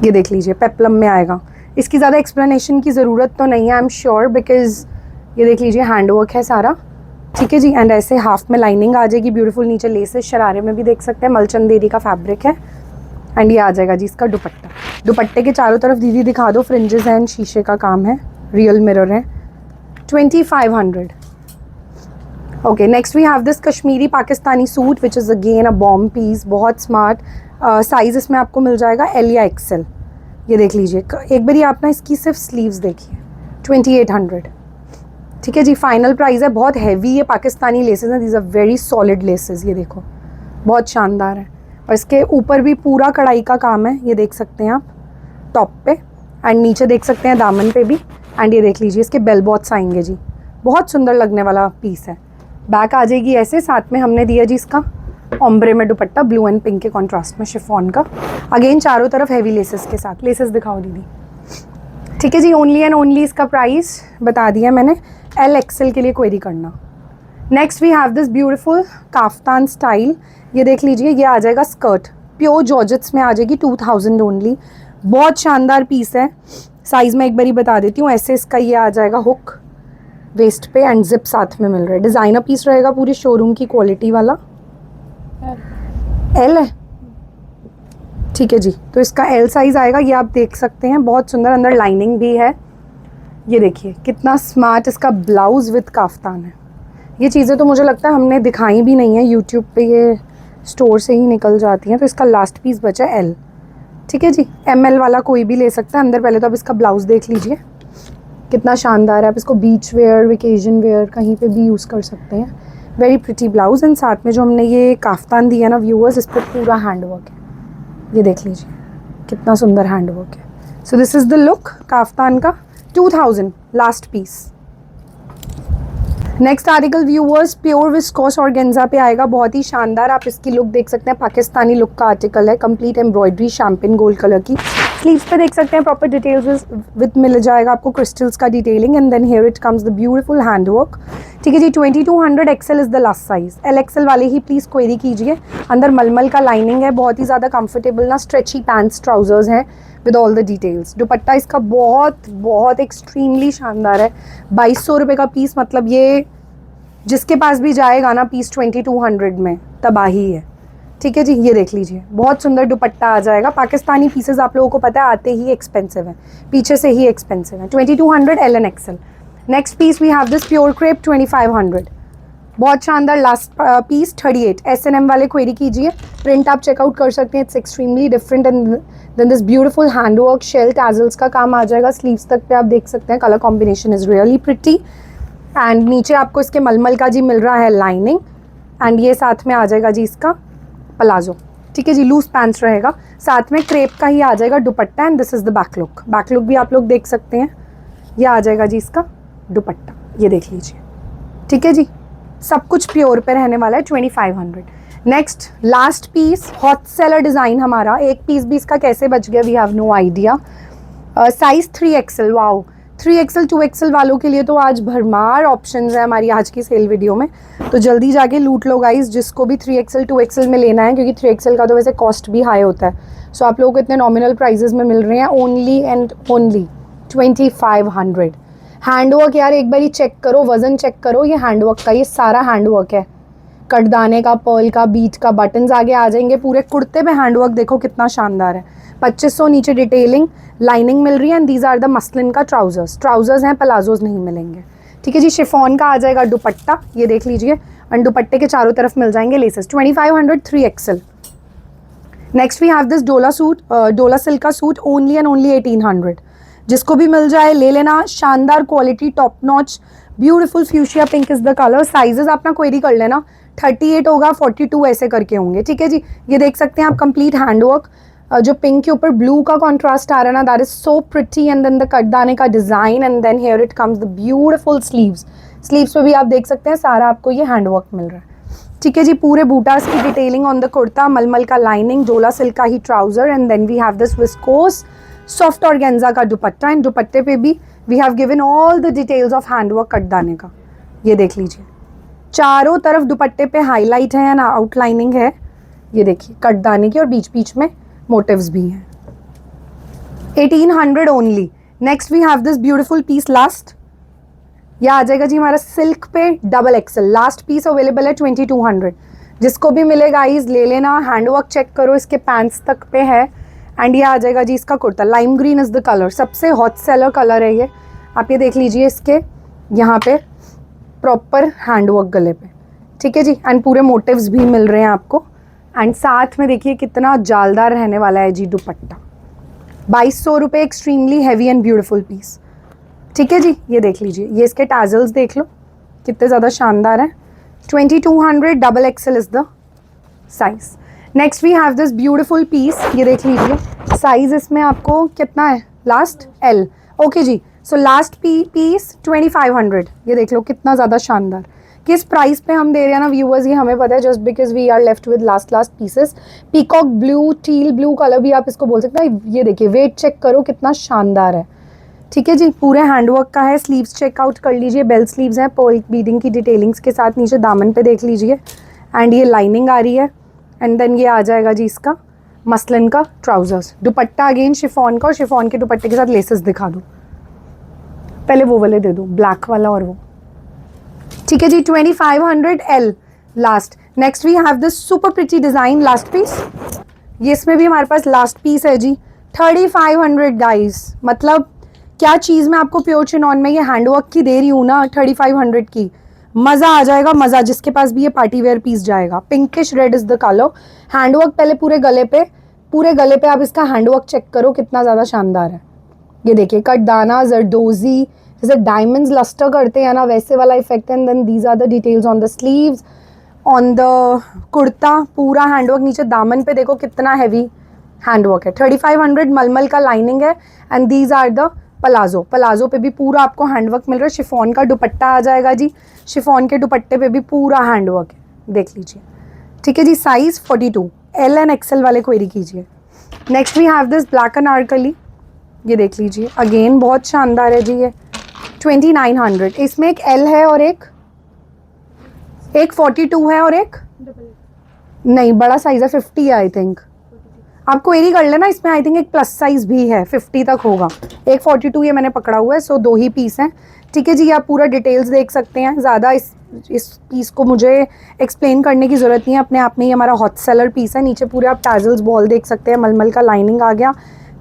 ये देख लीजिए पेप्लम में आएगा। इसकी ज़्यादा एक्सप्लेनेशन की ज़रूरत तो नहीं है, आई एम श्योर, बिकॉज ये देख लीजिए हैंडवर्क है सारा। ठीक है जी, एंड ऐसे हाफ में लाइनिंग आ जाएगी ब्यूटीफुल, नीचे लेसेस शरारे में भी देख सकते हैं, मलचंदेरी का फैब्रिक है। एंड ये आ जाएगा जी इसका दुपट्टा। दुपट्टे के चारों तरफ दीदी दिखा दो, फ्रिंजेस हैं, शीशे का काम है, रियल मिरर है। 2500। Okay, next we have this Kashmiri Pakistani suit which is again a bomb piece, बहुत स्मार्ट। साइज इसमें आपको मिल जाएगा एल या एक्सेल। ये देख लीजिए, एक बारी आप ना इसकी सिर्फ स्लीव्स देखिए, 2800। ठीक है जी, फाइनल प्राइस है। बहुत हैवी ये पाकिस्तानी लेसेस हैं, these are very solid laces, ये देखो बहुत शानदार है। और इसके ऊपर भी पूरा कढ़ाई का काम है, ये देख सकते हैं आप टॉप पे, एंड नीचे देख सकते हैं दामन पे भी। एंड ये देख लीजिए इसके बेल बॉट्स आएंगे जी, बहुत सुंदर लगने वाला पीस है। बैक आ जाएगी ऐसे, साथ में हमने दिया जी इसका ओम्ब्रे में दुपट्टा, ब्लू एंड पिंक के कॉन्ट्रास्ट में शिफॉन का, अगेन चारों तरफ हैवी लेसेस के साथ। लेसेस दिखाओ दीदी। ठीक है जी, ओनली एंड ओनली इसका प्राइस बता दिया मैंने, एल एक्सेल के लिए क्वेरी करना। Next we have this beautiful kaftan style, ये देख लीजिए, ये आ जाएगा स्कर्ट, प्योर जॉर्जेट्स में आ जाएगी, 2000 ओनली। बहुत शानदार पीस है। साइज़ में एक बारी बता देती हूँ, ऐसे इसका ये आ जाएगा हुक वेस्ट पे, एंड जिप साथ में मिल रहा है। डिज़ाइनर पीस रहेगा, पूरी शोरूम की क्वालिटी वाला। एल है, ठीक है जी, तो इसका एल साइज़ आएगा, ये आप देख सकते हैं, बहुत सुंदर, अंदर लाइनिंग भी है। ये देखिए कितना स्मार्ट इसका ब्लाउज़ विद काफ्तान है। ये चीज़ें तो मुझे लगता है हमने दिखाई भी नहीं है यूट्यूब पे, ये स्टोर से ही निकल जाती हैं। तो इसका लास्ट पीस बचा एल। ठीक है जी, ML वाला कोई भी ले सकता है। अंदर पहले तो आप इसका ब्लाउज़ देख लीजिए, कितना शानदार है। आप इसको बीच वेयर, वेकेजन वेयर कहीं पे भी यूज़ कर सकते हैं। वेरी प्रिटी ब्लाउज़, एंड साथ में जो हमने ये काफ्तान दिया ना व्यूअर्स, इस पर पूरा हैंडवर्क है, ये देख लीजिए कितना सुंदर हैंडवर्क है। So this is the look kaftan का, 2000 last piece. Next article viewers pure viscose organza पे आएगा, बहुत ही शानदार। आप इसकी लुक देख सकते हैं, पाकिस्तानी लुक का आर्टिकल है, complete embroidery champagne gold colour की। स्लीव्स पे देख सकते हैं प्रॉपर डिटेल्स विद मिल जाएगा आपको क्रिस्टल्स का detailing, and then here it comes the beautiful handwork. ठीक है जी, 2200 XL is the last size. L XL वाले ही प्लीज़ क्वेरी कीजिए। अंदर मलमल का लाइनिंग है, बहुत ही ज़्यादा कंफर्टेबल ना स्ट्रेची पैंट्स ट्राउजर्स हैं विद ऑल द डिटेल्स। दुपट्टा इसका बहुत बहुत एक्सट्रीमली शानदार है। 2200 रुपये का पीस, मतलब ये जिसके पास भी जाएगा ना पीस 2200 में, तबाही है। ठीक है जी, ये देख लीजिए बहुत सुंदर दुपट्टा आ जाएगा। पाकिस्तानी पीसेस आप लोगों को पता है आते ही एक्सपेंसिव है, पीछे से ही एक्सपेंसिव है। 2200 L and XL. Next piece we have this pure crepe 2500, बहुत शानदार लास्ट पीस 38। S&M वाले क्वेरी कीजिए, प्रिंट आप चेकआउट कर सकते हैं, it's extremely different. And then this beautiful handwork, shell tassels का काम आ जाएगा स्लीव्स तक पे, आप देख सकते हैं। Colour combination is really pretty, and नीचे आपको इसके मलमल का जी मिल रहा है लाइनिंग, एंड ये साथ में आ जाएगा जी इसका प्लाजो। ठीक है जी, लूज पैंट्स रहेगा, साथ में क्रेप का ही आ जाएगा दुपट्टा, and this is the back look. Back look भी आप लोग देख सकते हैं, ये आ जाएगा जी इसका दुपट्टा, ये देख लीजिए। ठीक है जी, सब कुछ प्योर पे रहने वाला है, 2500। Next last piece, hot seller design हमारा, एक पीस भी इसका कैसे बच गया we have no idea. Size 3XL, wow 3XL 2XL वालों के लिए तो आज भरमार ऑप्शंस है हमारी आज की सेल वीडियो में, तो जल्दी जाके लूट लो गाइस, जिसको भी 3XL 2XL में लेना है, क्योंकि 3XL का तो वैसे कॉस्ट भी हाई होता है। सो आप लोगों को इतने नॉमिनल प्राइजेस में मिल रहे हैं, ओनली एंड ओनली 2500। हैंडवर्क यार एक बार ही चेक करो, वजन चेक करो, ये हैंडवर्क का, ये सारा हैंडवर्क है, कटदाने का, पर्ल का, बीट का, बटन्स आगे आ जाएंगे, पूरे कुर्ते पे हैंडवर्क देखो कितना शानदार है। 2500 नीचे डिटेलिंग, लाइनिंग मिल रही है, and these are the muslin का ट्राउजर्स हैं, प्लाजोज नहीं मिलेंगे। ठीक है जी, शिफॉन का आ जाएगा दुपट्टा, ये देख लीजिए, एंड दुपट्टे के चारों तरफ मिल जाएंगे laces. 2500 3XL। Next we have this डोला सिल्क का सूट, ओनली एंड ओनली 1800। जिसको भी मिल जाए ले लेना, शानदार quality, top notch, beautiful fuchsia pink is the colour. Sizes अपना क्वेरी कर लेना, 38 होगा, 42 ऐसे करके होंगे, ठीक है जी। ये देख सकते हैं आप कंप्लीट हैंडवर्क, जो पिंक के ऊपर ब्लू का कॉन्ट्रास्ट आ रहा है ना, that is so pretty. And then the कटदाने का design, and then here it comes the beautiful sleeves. Sleeves पे भी आप देख सकते हैं सारा आपको ये हैंडवर्क मिल रहा है, ठीक है जी। पूरे बूटास की डिटेलिंग ऑन द कुर्ता, मलमल का लाइनिंग, जोला सिल्क का ही trouser, and then we have this viscose soft organza का दुपट्टा। एंड दुपट्टे पे भी we have given all the details of handwork कटदाने का। ये देख लीजिए, चारों तरफ दुपट्टे पे हाईलाइट है ना, आउटलाइनिंग है। ये देखिए कटदाने की, और बीच बीच में मोटिव्स भी हैं। 1800 only. Next we have this beautiful piece last. यह आ जाएगा जी हमारा सिल्क पे double XL. Last piece available है 2200। जिसको भी मिलेगा आइज ले लेना। हैंडवर्क चेक करो, इसके पैंट्स तक पे है। एंड ये आ जाएगा जी इसका kurta. Lime green is the colour, सबसे हॉट सेलर कलर है ये। आप ये देख लीजिए, इसके यहाँ पे प्रॉपर हैंडवर्क गले पे, ठीक है जी। एंड पूरे मोटिव्स भी मिल रहे हैं आपको। एंड साथ में देखिए कितना जालदार रहने वाला है जी दुपट्टा। 2200 रुपये, extremely heavy and beautiful piece, ठीक है जी। ये देख लीजिए, ये इसके टैजल्स देख लो कितने ज़्यादा शानदार है। 2200, double XL is the size. Next we have this beautiful piece. ये देख लीजिए, साइज इसमें आपको कितना है, लास्ट एल, ओके जी। So last piece 2500। ये देख लो कितना ज़्यादा शानदार। किस प्राइस पे हम दे रहे हैं ना व्यूअर्स, ये हमें पता है, just because we are left with last pieces. Peacock blue, teal blue colour भी आप इसको बोल सकते हैं। ये देखिए वेट चेक करो कितना शानदार है, ठीक है जी। पूरे हैंडवर्क का है। स्लीव्स चेकआउट कर लीजिए, बेल स्लीव्स हैं पर्ल बीडिंग की डिटेलिंग्स के साथ। नीचे दामन पे देख लीजिए, एंड ये लाइनिंग आ रही है। एंड देन ये आ जाएगा जी इसका मसलिन का ट्राउजर्स। दुपट्टा अगेन शिफॉन का, और शिफॉन के दुपट्टे के साथ लेसेस दिखा दूँ, पहले वो वाले दे दूँ, ब्लैक वाला और वो, ठीक है जी। 2500 L last. Next we have this super pretty design last piece. ये इसमें भी हमारे पास लास्ट पीस है जी। 3500 गाइस, मतलब क्या चीज़ मैं आपको प्योर चिनॉन में ये हैंडवर्क की दे रही हूँ ना, 3500 की। मज़ा आ जाएगा, मज़ा। जिसके पास भी ये पार्टी वेयर पीस जाएगा। Pinkish red is the colour. Handwork पहले पूरे गले पे आप इसका हैंडवर्क चेक करो कितना ज़्यादा शानदार है। ये देखिए कटदाना, जरदोजी, जैसे डायमंड्स लस्टर करते हैं ना, वैसे वाला effect. And then these are the details on the sleeves, on the kurta. पूरा हैंडवर्क, नीचे दामन पे देखो कितना हैवी हैंडवर्क है। 3500 मलमल का लाइनिंग है। And these are the palazzo पे भी पूरा आपको हैंडवर्क मिल रहा है। शिफॉन का दुपट्टा आ जाएगा जी। शिफॉन के दुपट्टे पे भी पूरा हैंडवर्क है, देख लीजिए, ठीक है जी। साइज 42, एल एंड एक्सएल वाले क्वेरी कीजिए। Next we have this black anarkali. ये देख लीजिए, अगेन बहुत शानदार है जी। ये 2900। इसमें एक एल है और एक 42 है और एक नहीं, बड़ा साइज है, 50 है आई थिंक। आप क्वेरी कर लेना, इसमें आई थिंक एक प्लस साइज भी है, 50 तक होगा। एक 42 ये मैंने पकड़ा हुआ है। सो 2 ही पीस हैं, ठीक है जी। आप पूरा डिटेल्स देख सकते हैं। ज़्यादा इस पीस को मुझे एक्सप्लेन करने की ज़रूरत नहीं है, अपने आप में ही हमारा हॉट सेलर पीस है। नीचे पूरे आप टैजल्स बॉल देख सकते हैं, मलमल का लाइनिंग आ गया।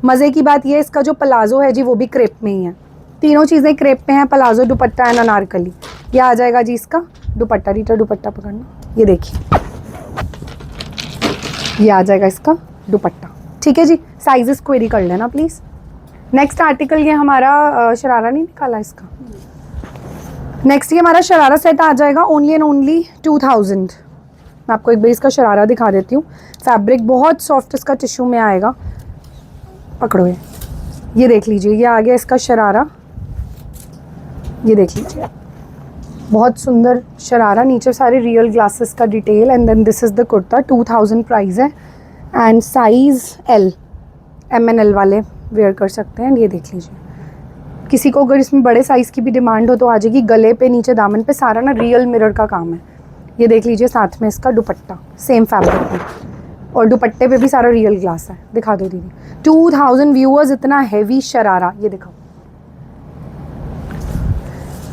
मज़े की बात ये, इसका जो प्लाजो है जी वो भी क्रेप में ही है। तीनों चीज़ें क्रेप में हैं, प्लाजो, दुपट्टा एंड अनारकली। ये आ जाएगा जी इसका दुपट्टा। रीटा दुपट्टा पकड़ना, ये देखिए, ये आ जाएगा इसका दुपट्टा, ठीक है जी। साइजेस क्वेरी कर लेना प्लीज़। नेक्स्ट आर्टिकल ये हमारा शरारा नहीं निकाला इसका। नेक्स्ट ये हमारा शरारा सेट आ जाएगा ओनली एंड ओनली 2000। मैं आपको एक बार इसका शरारा दिखा देती हूँ। फैब्रिक बहुत सॉफ्ट इसका टिश्यू में आएगा। पकड़ो ये देख लीजिए, ये आ गया इसका शरारा। ये देख लीजिए, बहुत सुंदर शरारा। नीचे सारे रियल ग्लासेस का detail. And then this is the kurta. 2000 price है। एंड साइज़ एल, MNL वाले वेयर कर सकते हैं। ये देख लीजिए, किसी को अगर इसमें बड़े साइज़ की भी डिमांड हो तो आ जाएगी। गले पे, नीचे दामन पे सारा ना रियल मिरर का काम है। ये देख लीजिए, साथ में इसका दुपट्टा सेम फैब्रिक में, और दुपट्टे पे भी सारा रियल ग्लास है। दिखा दो दीदी। 2000 व्यूअर्स, इतना हैवी शरारा। ये दिखाओ।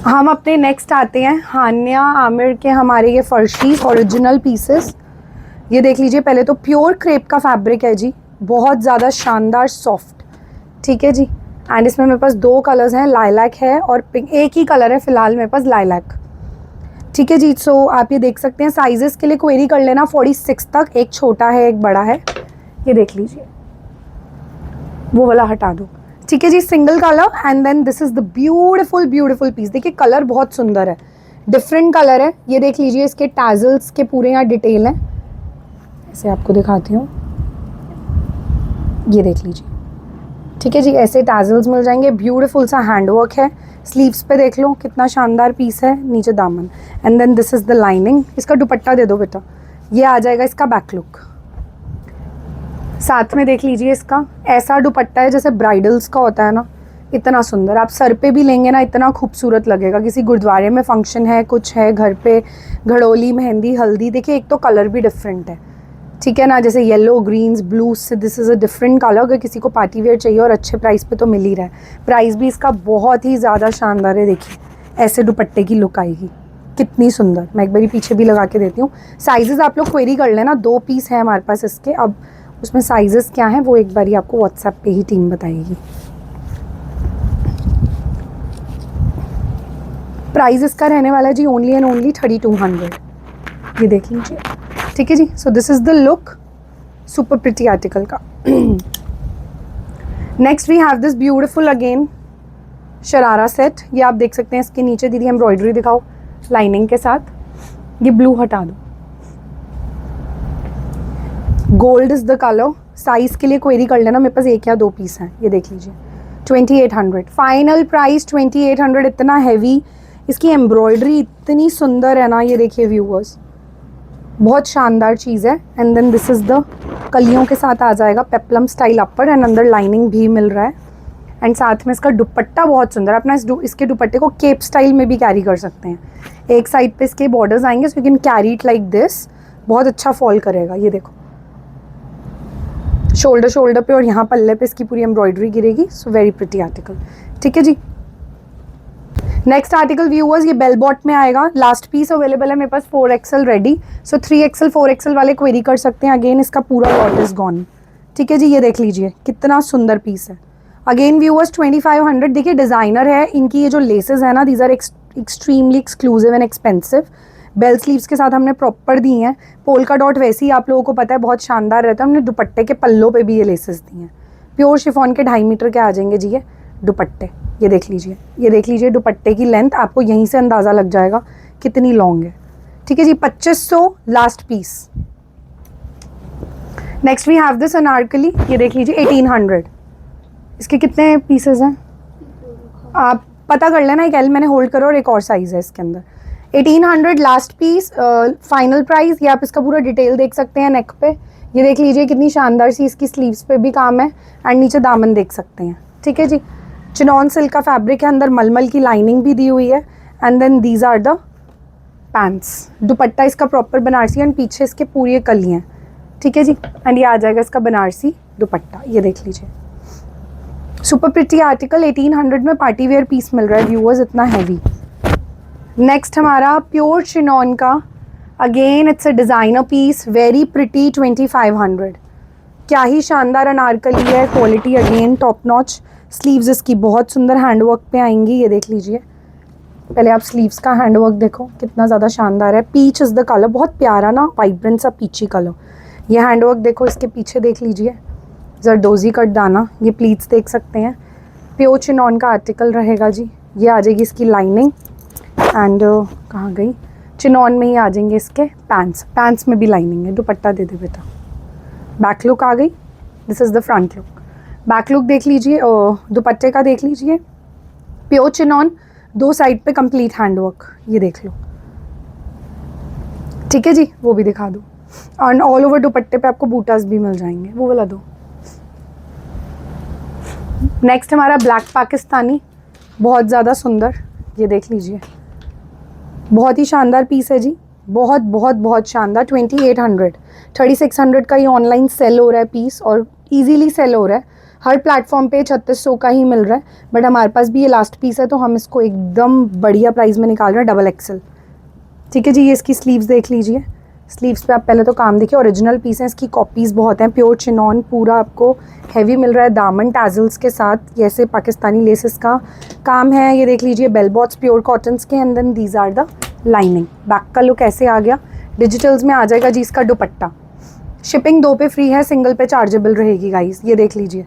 हम अपने नेक्स्ट आते हैं हानिया आमिर के हमारे ये फर्शीज ओरिजिनल पीसेस। ये देख लीजिए, पहले तो प्योर क्रेप का फैब्रिक है जी, बहुत ज़्यादा शानदार सॉफ्ट, ठीक है जी। एंड इसमें मेरे पास 2 कलर्स हैं, लाइलैक है और पिंक। एक ही कलर है फिलहाल मेरे पास, लाइलैक, ठीक है जी। सो आप ये देख सकते हैं। साइजेस के लिए क्वेरी कर लेना 46 तक। एक छोटा है, एक बड़ा है। ये देख लीजिए, वो वाला हटा दो। ठीक है जी, single colour and then this is the beautiful beautiful piece. देखिए कलर बहुत सुंदर है, डिफरेंट कलर है। ये देख लीजिए, इसके टैजल्स के पूरे यहाँ डिटेल है, ऐसे आपको दिखाती हूँ, ये देख लीजिए। ठीक है जी, ऐसे टैजल्स मिल जाएंगे, ब्यूटीफुल सा हैंडवर्क है। स्लीव्स पे देख लो कितना शानदार पीस है, नीचे दामन and then this is the lining. इसका दुपट्टा दे दो बेटा, ये आ जाएगा इसका बैक लुक। साथ में देख लीजिए इसका ऐसा दुपट्टा है जैसे ब्राइडल्स का होता है ना, इतना सुंदर। आप सर पे भी लेंगे ना, इतना खूबसूरत लगेगा। किसी गुरुद्वारे में फंक्शन है, कुछ है घर पे, घड़ोली, मेहंदी, हल्दी। देखिए एक तो कलर भी डिफरेंट है, ठीक है ना, जैसे येलो, ग्रीन्स, ब्लू से this is a different colour. अगर किसी को पार्टी वेयर चाहिए और अच्छे प्राइस पे तो मिल ही रहा है। प्राइस भी इसका बहुत ही ज़्यादा शानदार है। देखिए ऐसे दुपट्टे की लुक आएगी, कितनी सुंदर। मैं एक बारी पीछे भी लगा के देती हूँ। साइजेस आप लोग क्वेरी कर लेना, 2 पीस है हमारे पास इसके। अब उसमें साइजेस क्या हैं वो एक बारी आपको व्हाट्सएप पे ही टीम बताएगी। प्राइस इसका रहने वाला है जी ओनली एंड ओनली 3200। ये देख लीजिए, ठीक है जी। So this is the look, super pretty article का। Next we have this beautiful again sharara set. ये आप देख सकते हैं, इसके नीचे दीदी एम्ब्रॉयडरी दिखाओ लाइनिंग के साथ। ये ब्लू हटा दो, gold is the colour. Size के लिए क्वेरी कर लेना, मेरे पास 1 या 2 पीस हैं। ये देख लीजिए 2800, फाइनल प्राइस 2800। इतना हैवी, इसकी एम्ब्रॉयडरी इतनी सुंदर है ना, ये देखिए व्यूअर्स, बहुत शानदार चीज़ है। And then this is the कलियों के साथ आ जाएगा पेप्लम स्टाइल अपर एंड अंदर लाइनिंग भी मिल रहा है। एंड साथ में इसका दुपट्टा बहुत सुंदर है। अपना इसके दुपट्टे को केप स्टाइल में भी कैरी कर सकते हैं। एक साइड पे इसके बॉर्डर्स आएंगे, so you can carry it like this. बहुत अच्छा फॉल करेगा, ये देखो शोल्डर पे और यहाँ पल्ले पे इसकी पूरी एम्ब्रॉयडरी गिरेगी। सो वेरी प्रिटी आर्टिकल, ठीक है जी। नेक्स्ट आर्टिकल व्यूअर्स, ये बेल बॉट में आएगा। लास्ट पीस अवेलेबल है मेरे पास 4XL रेडी। सो 3XL 4XL वाले क्वेरी कर सकते हैं। अगेन इसका पूरा लॉट इज गॉन, ठीक है जी। ये देख लीजिए कितना सुंदर पीस है। Again viewers 2500। देखिए डिज़ाइनर है, इनकी ये जो लेसेस है ना, these are extremely exclusive and expensive. Bell sleeves के साथ हमने प्रॉपर दी हैं। पोल्का डॉट वैसे ही आप लोगों को पता है बहुत शानदार रहता है। हमने दुपट्टे के पल्लों पे भी ये लेसेस दी हैं। प्योर शिफॉन के 2.5 मीटर के आ जाएंगे जी ये दुपट्टे। ये देख लीजिए, ये देख लीजिए दुपट्टे की लेंथ, आपको यहीं से अंदाज़ा लग जाएगा कितनी लॉन्ग है, ठीक है जी। 2500 last piece. Next we have this anarkali. ये देख लीजिए 1800। इसके कितने पीसेस हैं आप पता कर लेना। एक एल मैंने होल्ड करो और एक और साइज़ है इसके अंदर। 1800 लास्ट पीस, फाइनल प्राइस। ये आप इसका पूरा डिटेल देख सकते हैं नेक पे। ये देख लीजिए कितनी शानदार सी इसकी स्लीव्स पे भी काम है एंड नीचे दामन देख सकते हैं, ठीक है जी। चिनॉन सिल्क का फैब्रिक है, अंदर मलमल की लाइनिंग भी दी हुई है। And then these are the pants. Dupatta इसका प्रॉपर बनारसी एंड पीछे इसके पूरी कली हैं, ठीक है जी। एंड ये आ जाएगा इसका बनारसी दुपट्टा। ये देख लीजिए सुपर प्रिटी आर्टिकल। 1800 में पार्टी वेयर पीस मिल रहा है व्यूअर्स, इतना हैवी। नेक्स्ट हमारा प्योर चिनॉन का, again it's a designer piece, very pretty. 2500। क्या ही शानदार अनारकली है, quality again top notch. Sleeves इसकी बहुत सुंदर हैंडवर्क पे आएंगी। ये देख लीजिए, पहले आप स्लीव्स का हैंडवर्क देखो कितना ज़्यादा शानदार है। पीच इज़ द कलर, बहुत प्यारा ना वाइब्रेंट सा पीची कलर। ये हैंडवर्क देखो, इसके पीछे देख लीजिए जरदोजी कट दाना। ये प्लीट्स देख सकते हैं। प्योर चिनॉन का आर्टिकल रहेगा जी। ये आ जाएगी इसकी लाइनिंग एंड कहाँ गई, चिनॉन में ही आ जाएंगे इसके पैंट्स। पैंट्स में भी लाइनिंग है। दुपट्टा दे दे बेटा। बैक लुक आ गई, this is the front look. Back look देख लीजिए, दुपट्टे का देख लीजिए। प्योर चिनॉन, 2 साइड पे कंप्लीट हैंडवर्क। ये देख लो, ठीक है जी। वो भी दिखा दो। और ऑल ओवर दुपट्टे पे आपको बूटास भी मिल जाएंगे, वो वाला दो। नेक्स्ट हमारा ब्लैक पाकिस्तानी, बहुत ज़्यादा सुंदर। ये देख लीजिए, बहुत ही शानदार पीस है जी। बहुत बहुत बहुत शानदार। 2800, 3600 का ये ऑनलाइन सेल हो रहा है पीस, और इजीली सेल हो रहा है। हर प्लेटफॉर्म पे 3600 का ही मिल रहा है, बट हमारे पास भी ये लास्ट पीस है तो हम इसको एकदम बढ़िया प्राइस में निकाल रहे हैं, XXL, ठीक है जी। ये इसकी स्लीव्स देख लीजिए। स्लीव्स पे आप पहले तो काम देखिए, ओरिजिनल पीस हैं, इसकी कॉपीज़ बहुत हैं। प्योर चिनॉन पूरा आपको हैवी मिल रहा है, दामन टैजल्स के साथ। जैसे पाकिस्तानी लेसेस का काम है। ये देख लीजिए बेल बॉट्स प्योर कॉटन्स के, and then these are the lining. Back का लुक ऐसे आ गया। डिजिटल्स में आ जाएगा जी इसका दुपट्टा। शिपिंग 2 पे फ्री है, सिंगल पे चार्जेबल रहेगी गाइस। ये देख लीजिए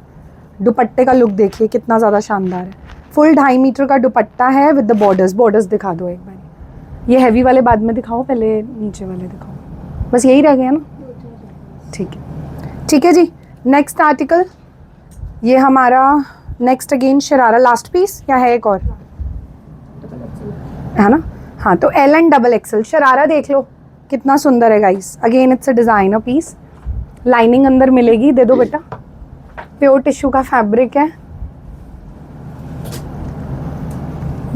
दुपट्टे का लुक देखिए कितना ज़्यादा शानदार है। फुल 2.5 मीटर का दुपट्टा है विद द बॉर्डर्स दिखा दो एक बार। ये हैवी वाले बाद में दिखाओ, पहले नीचे वाले दिखाओ। बस यही रह गया ना, ठीक है जी। नेक्स्ट आर्टिकल, ये हमारा next again sharara, last piece या है एक और, है ना? हाँ, तो L and double XL sharara देख लो कितना सुंदर है guys. Again it's a designer piece, lining अंदर मिलेगी, दे दो बेटा। प्योर टिश्यू का फैब्रिक है,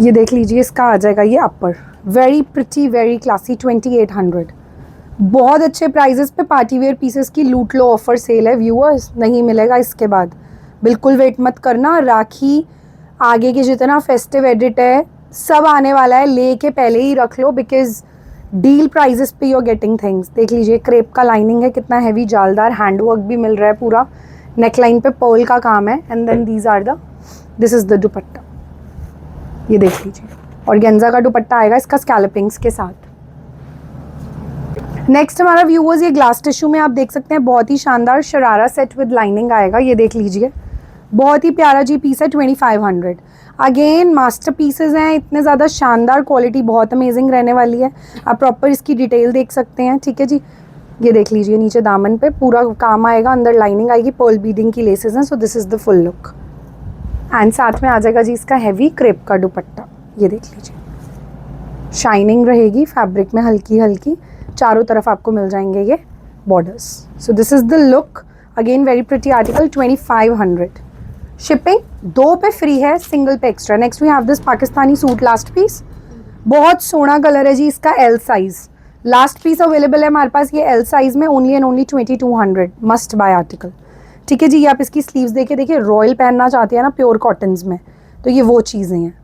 ये देख लीजिए। इसका आ जाएगा ये अपर, वेरी प्रिटी वेरी क्लासी, 2800। बहुत अच्छे प्राइजेस पे पार्टी वेयर पीसेस की लूट लो ऑफर सेल है व्यूअर्स, नहीं मिलेगा इसके बाद। बिल्कुल वेट मत करना, राखी आगे के जितना फेस्टिव एडिट है सब आने वाला है, लेके पहले ही रख लो बिकॉज डील प्राइजेस पे यू आर गेटिंग थिंग्स। देख लीजिए क्रेप का लाइनिंग है, कितना हैवी जालदार, हैंडवर्क भी मिल रहा है पूरा, नेकलाइन पे पर्ल का काम है। And then these are the, this is the dupatta, ये देख लीजिए। और गेंजा का दुपट्टा आएगा इसका स्कैल्पिंग्स के साथ। नेक्स्ट हमारा व्यूअर्स ये ग्लास टिश्यू में आप देख सकते हैं, बहुत ही शानदार शरारा सेट विद लाइनिंग आएगा, ये देख लीजिए। बहुत ही प्यारा जी पीस है, 2500। अगेन मास्टर पीसेज हैं, इतने ज़्यादा शानदार, क्वालिटी बहुत अमेजिंग रहने वाली है। आप प्रॉपर इसकी डिटेल देख सकते हैं, ठीक है जी। ये देख लीजिए नीचे दामन पे पूरा काम आएगा, अंदर लाइनिंग आएगी, पर्ल बीडिंग की लेसेस हैं। सो this is the full look. And साथ में आ जाएगा जी इसका हैवी क्रेप का दुपट्टा, ये देख लीजिए। शाइनिंग रहेगी फैब्रिक में हल्की हल्की, चारों तरफ आपको मिल जाएंगे ये borders. So this is the look. Again very pretty article, 2500। Shipping 2 पे फ्री है, सिंगल पे extra. Next we have this Pakistani suit last piece, बहुत सोना कलर है जी इसका, L size. Last piece available है हमारे पास ये एल साइज में, only and only 2200, must buy article. ठीक है जी, ये आप इसकी स्लीव्स देखिए, रॉयल पहनना चाहते हैं ना प्योर कॉटन्स में, तो ये वो चीज़ें हैं।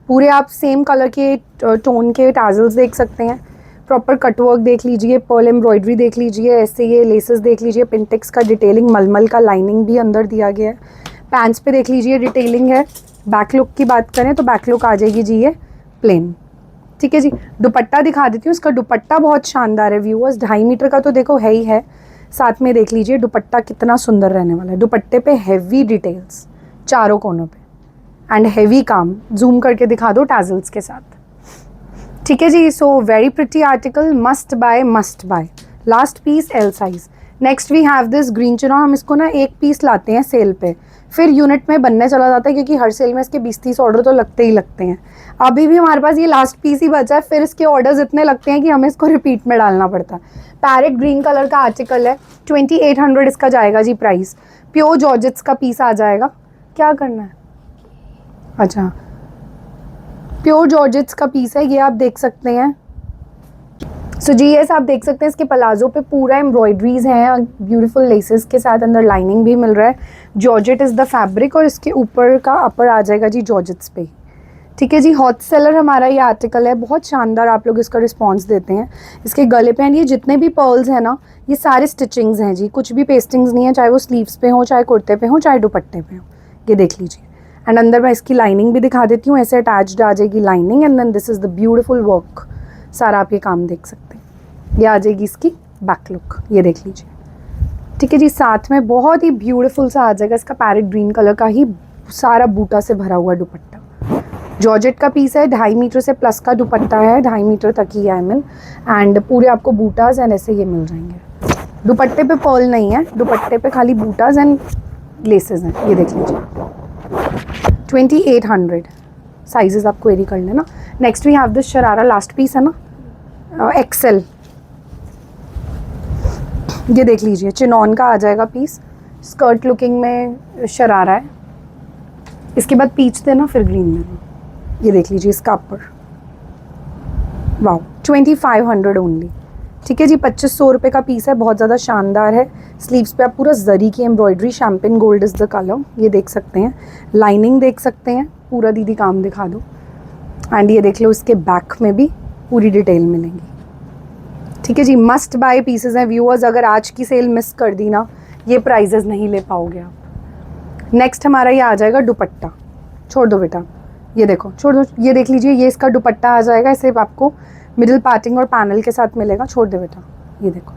पूरे आप सेम कलर के टोन के टाजल्स देख सकते हैं, प्रॉपर कटवर्क देख लीजिए, पर्ल एम्ब्रॉयडरी देख लीजिए, ऐसे ये लेसेस देख लीजिए, पिंटेक्स का डिटेलिंग, मलमल का लाइनिंग भी अंदर दिया गया है। पैंट्स पे देख लीजिए डिटेलिंग है। बैक लुक की बात करें तो बैक लुक आ जाएगी जी ये प्लेन। ठीक है जी, दुपट्टा दिखा देती हूँ, इसका दुपट्टा बहुत शानदार है व्यूअर्स, 2.5 मीटर का तो देखो है ही है। साथ में देख लीजिए दुपट्टा कितना सुंदर रहने वाला है। दुपट्टे पे हैवी डिटेल्स चारों कोनों पे एंड हैवी काम, जूम करके दिखा दो टैजल्स के साथ। ठीक है जी, so very pretty article, must buy must buy. Last piece L size. Next we have this green chino, हम इसको ना एक पीस लाते हैं सेल पे, फिर यूनिट में बनने चला जाता है क्योंकि हर सेल में इसके 20-30 ऑर्डर तो लगते ही लगते हैं। अभी भी हमारे पास ये लास्ट पीस ही बचा है, फिर इसके ऑर्डर्स इतने लगते हैं कि हमें इसको रिपीट में डालना पड़ता है। पैरेट ग्रीन कलर का आर्टिकल है, 2800 इसका जाएगा जी प्राइस। प्योर जॉर्जेट्स का पीस आ जाएगा। क्या करना है, अच्छा प्योर जॉर्जेट्स का पीस है ये, आप देख सकते हैं। सो जी यस, आप देख सकते हैं इसके पलाजो पे पूरा एम्ब्रॉयडरीज हैं, ब्यूटीफुल लेसेस के साथ, अंदर लाइनिंग भी मिल रहा है। जॉर्जेट इज़ द फैब्रिक और इसके ऊपर का अपर आ जाएगा जी जॉर्जेट्स पे। ठीक है जी, हॉट सेलर हमारा ये आर्टिकल है, बहुत शानदार आप लोग इसका रिस्पांस देते हैं। इसके गले पे ये जितने भी पर्ल्स हैं ना, ये सारे स्टिचिंग्स हैं जी, कुछ भी पेस्टिंग्स नहीं है, चाहे वो स्लीव्स पे हो, चाहे कुर्ते पे हो, चाहे दुपट्टे पे हो। ये देख लीजिए। एंड अंदर मैं इसकी लाइनिंग भी दिखा देती हूँ, ऐसे अटैच्ड आ जाएगी lining and then this is the beautiful work. सारा आप ये काम देख सकते हैं। ये आ जाएगी इसकी बैक लुक, ये देख लीजिए। ठीक है जी, साथ में बहुत ही ब्यूटीफुल सा आ जाएगा इसका पैरेट ग्रीन कलर का ही सारा बूटा से भरा हुआ दुपट्टा। जॉर्जेट का पीस है, 2.5 मीटर से प्लस का दुपट्टा है, 2.5 मीटर तक ही है मिल, एंड पूरे आपको बूटाज एंड ऐसे ये मिल जाएंगे। दुपट्टे पे पर्ल नहीं है, दुपट्टे पे खाली बूटाज एंड लेसेस हैं, ये देख लीजिए। 2800 साइजेस आप क्वेरी कर लेना। Next we have this sharara, last piece है ना, एक्सेल। ये देख लीजिए, चिनॉन का आ जाएगा पीस, स्कर्ट लुकिंग में शरारा है। इसके बाद पीच देना, फिर ग्रीन देना। ये देख लीजिए इसका अपर, वाओ 2500 ओनली। ठीक है जी, 2500 रुपये का पीस है, बहुत ज़्यादा शानदार है। स्लीव्स पे आप पूरा जरी की embroidery, champagne gold is the colour, ये देख सकते हैं। लाइनिंग देख सकते हैं, पूरा दीदी काम दिखा दो। एंड ये देख लो इसके बैक में भी पूरी डिटेल मिलेंगी। ठीक है जी, मस्ट बाय पीसेज हैं व्यूअर्स, अगर आज की सेल मिस कर दी ना, ये प्राइजेस नहीं ले पाओगे आप। नेक्स्ट हमारा ये आ जाएगा दुपट्टा, छोड़ दो बेटा, ये देखो छोड़ दो, ये देख लीजिए, ये इसका दुपट्टा आ जाएगा, इसे आपको मिडिल पार्टिंग और पैनल के साथ मिलेगा। छोड़ दे बेटा, ये देखो।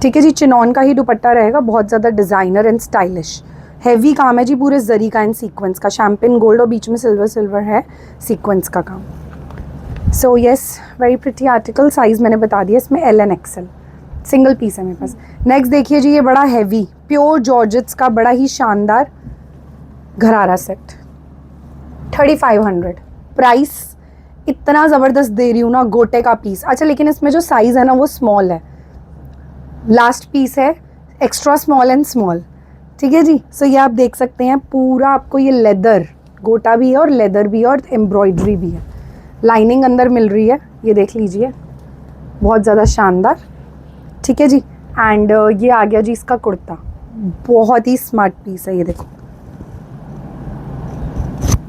ठीक है जी, चिनॉन का ही दुपट्टा रहेगा, बहुत ज़्यादा डिज़ाइनर एंड स्टाइलिश, हैवी काम है जी, पूरे जरी का एंड सीक्वेंस का, शैम्पेन गोल्ड और बीच में सिल्वर सिल्वर है सीक्वेंस का काम। So yes, very pretty article. Size मैंने बता दिया, इसमें L and XL, single piece है मेरे पास। नेक्स्ट देखिए जी, ये बड़ा हैवी प्योर जॉर्जेट्स का बड़ा ही शानदार घरारा सेट, 3500 प्राइस। इतना ज़बरदस्त दे रही हूँ ना, गोटे का पीस। अच्छा, लेकिन इसमें जो साइज़ है ना वो स्मॉल है, लास्ट पीस है, एक्स्ट्रा स्मॉल एंड स्मॉल, ठीक है जी। सो ये आप देख सकते हैं, पूरा आपको ये लेदर, गोटा भी है और लेदर भी है और एम्ब्रॉयडरी भी है, लाइनिंग अंदर मिल रही है, ये देख लीजिए, बहुत ज़्यादा शानदार, ठीक है जी। एंड ये आ गया जी इसका कुर्ता, बहुत ही स्मार्ट पीस है, ये देखो।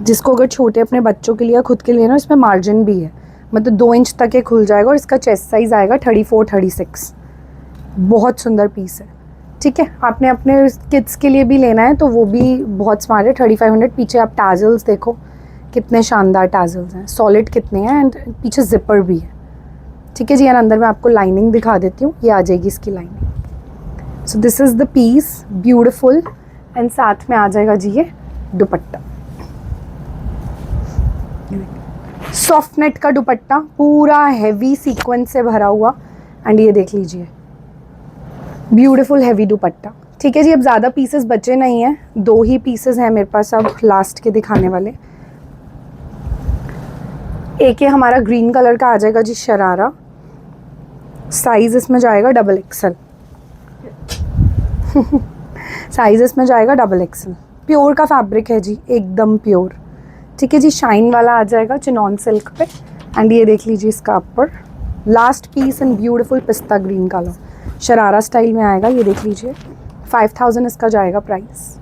जिसको अगर छोटे अपने बच्चों के लिए या खुद के लिए ना, इसमें मार्जिन भी है, मतलब 2 इंच तक ये खुल जाएगा और इसका चेस्ट साइज़ आएगा 34-36। बहुत सुंदर पीस है, ठीक है। आपने अपने किड्स के लिए भी लेना है तो वो भी बहुत स्मार्ट है, 3500। पीछे आप टैजल्स देखो, कितने शानदार टैजल्स हैं, सॉलिड कितने हैं, एंड पीछे जिपर भी है, ठीक है जी। यार अंदर मैं आपको लाइनिंग दिखा देती हूँ, ये आ जाएगी इसकी lining. So this is the piece, beautiful. And साथ में आ जाएगा जी ये दुपट्टा, सॉफ्ट नेट का दुपट्टा, पूरा हैवी सीक्वेंस से भरा हुआ। एंड ये देख लीजिए, ब्यूटीफुल हैवी दुपट्टा, ठीक है जी। अब ज़्यादा पीसेस बचे नहीं हैं, 2 ही पीसेस हैं मेरे पास अब लास्ट के दिखाने वाले। एक ये हमारा ग्रीन कलर का आ जाएगा जी शरारा, साइज़ इसमें जाएगा डबल एक्सल साइज़ इसमें जाएगा डबल एक्सल। प्योर का फैब्रिक है जी, एकदम प्योर, ठीक है जी। शाइन वाला आ जाएगा चिनॉन सिल्क पे। एंड ये देख लीजिए इसका अपर, लास्ट पीस इन ब्यूटीफुल पिस्ता ग्रीन कलर, शरारा स्टाइल में आएगा, ये देख लीजिए। 5000 इसका जाएगा प्राइस।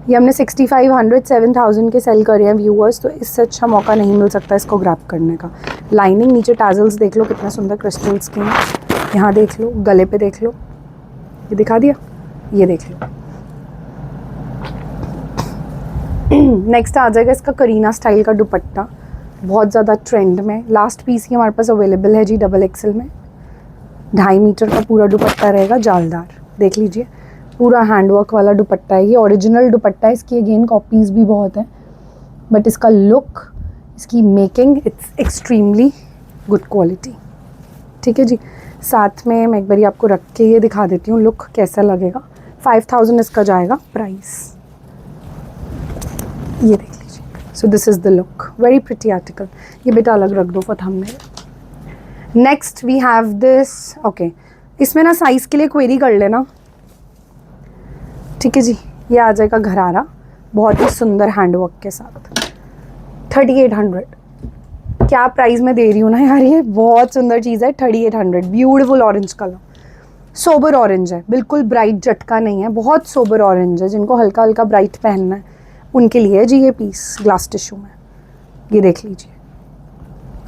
ये हमने 6500 7000 के सेल करे हैं व्यूअर्स, तो इससे अच्छा मौका नहीं मिल सकता इसको ग्रैब करने का। लाइनिंग, नीचे टैजल्स देख लो कितना सुंदर क्रिस्टल्स के हैं, यहाँ देख लो, गले पे देख लो, ये दिखा दिया, ये देख लो। नेक्स्ट आ जाएगा इसका करीना स्टाइल का दुपट्टा, बहुत ज़्यादा ट्रेंड में, लास्ट पीस ही हमारे पास अवेलेबल है जी डबल एक्सल में। 2.5 मीटर का पूरा दुपट्टा रहेगा, जालदार, देख लीजिए, पूरा हैंडवर्क वाला दुपट्टा है। ये ओरिजिनल दुपट्टा है, इसकी अगेन कॉपीज़ भी बहुत हैं, बट इसका लुक, इसकी making, it's extremely good quality, ठीक है जी। साथ में मैं एक बार आपको रख के ये दिखा देती हूँ लुक कैसा लगेगा। 5000 इसका जाएगा प्राइस, ये देख लीजिए। So this is the look, very pretty article. ये बेटा अलग रख दो for thumbnail. Next we have this, okay, इसमें ना साइज़ के लिए क्वेरी कर लेना, ठीक है जी। ये आ जाएगा घरारा, बहुत ही सुंदर हैंडवर्क के साथ, 3800। क्या प्राइस में दे रही हूँ ना यार, ये बहुत सुंदर चीज़ है, 3800। Beautiful orange colour, sober orange है, बिल्कुल ब्राइट झटका नहीं है, बहुत सोबर ऑरेंज है। जिनको हल्का हल्का ब्राइट पहनना है उनके लिए जी ये पीस, ग्लास टिश्यू में, ये देख लीजिए।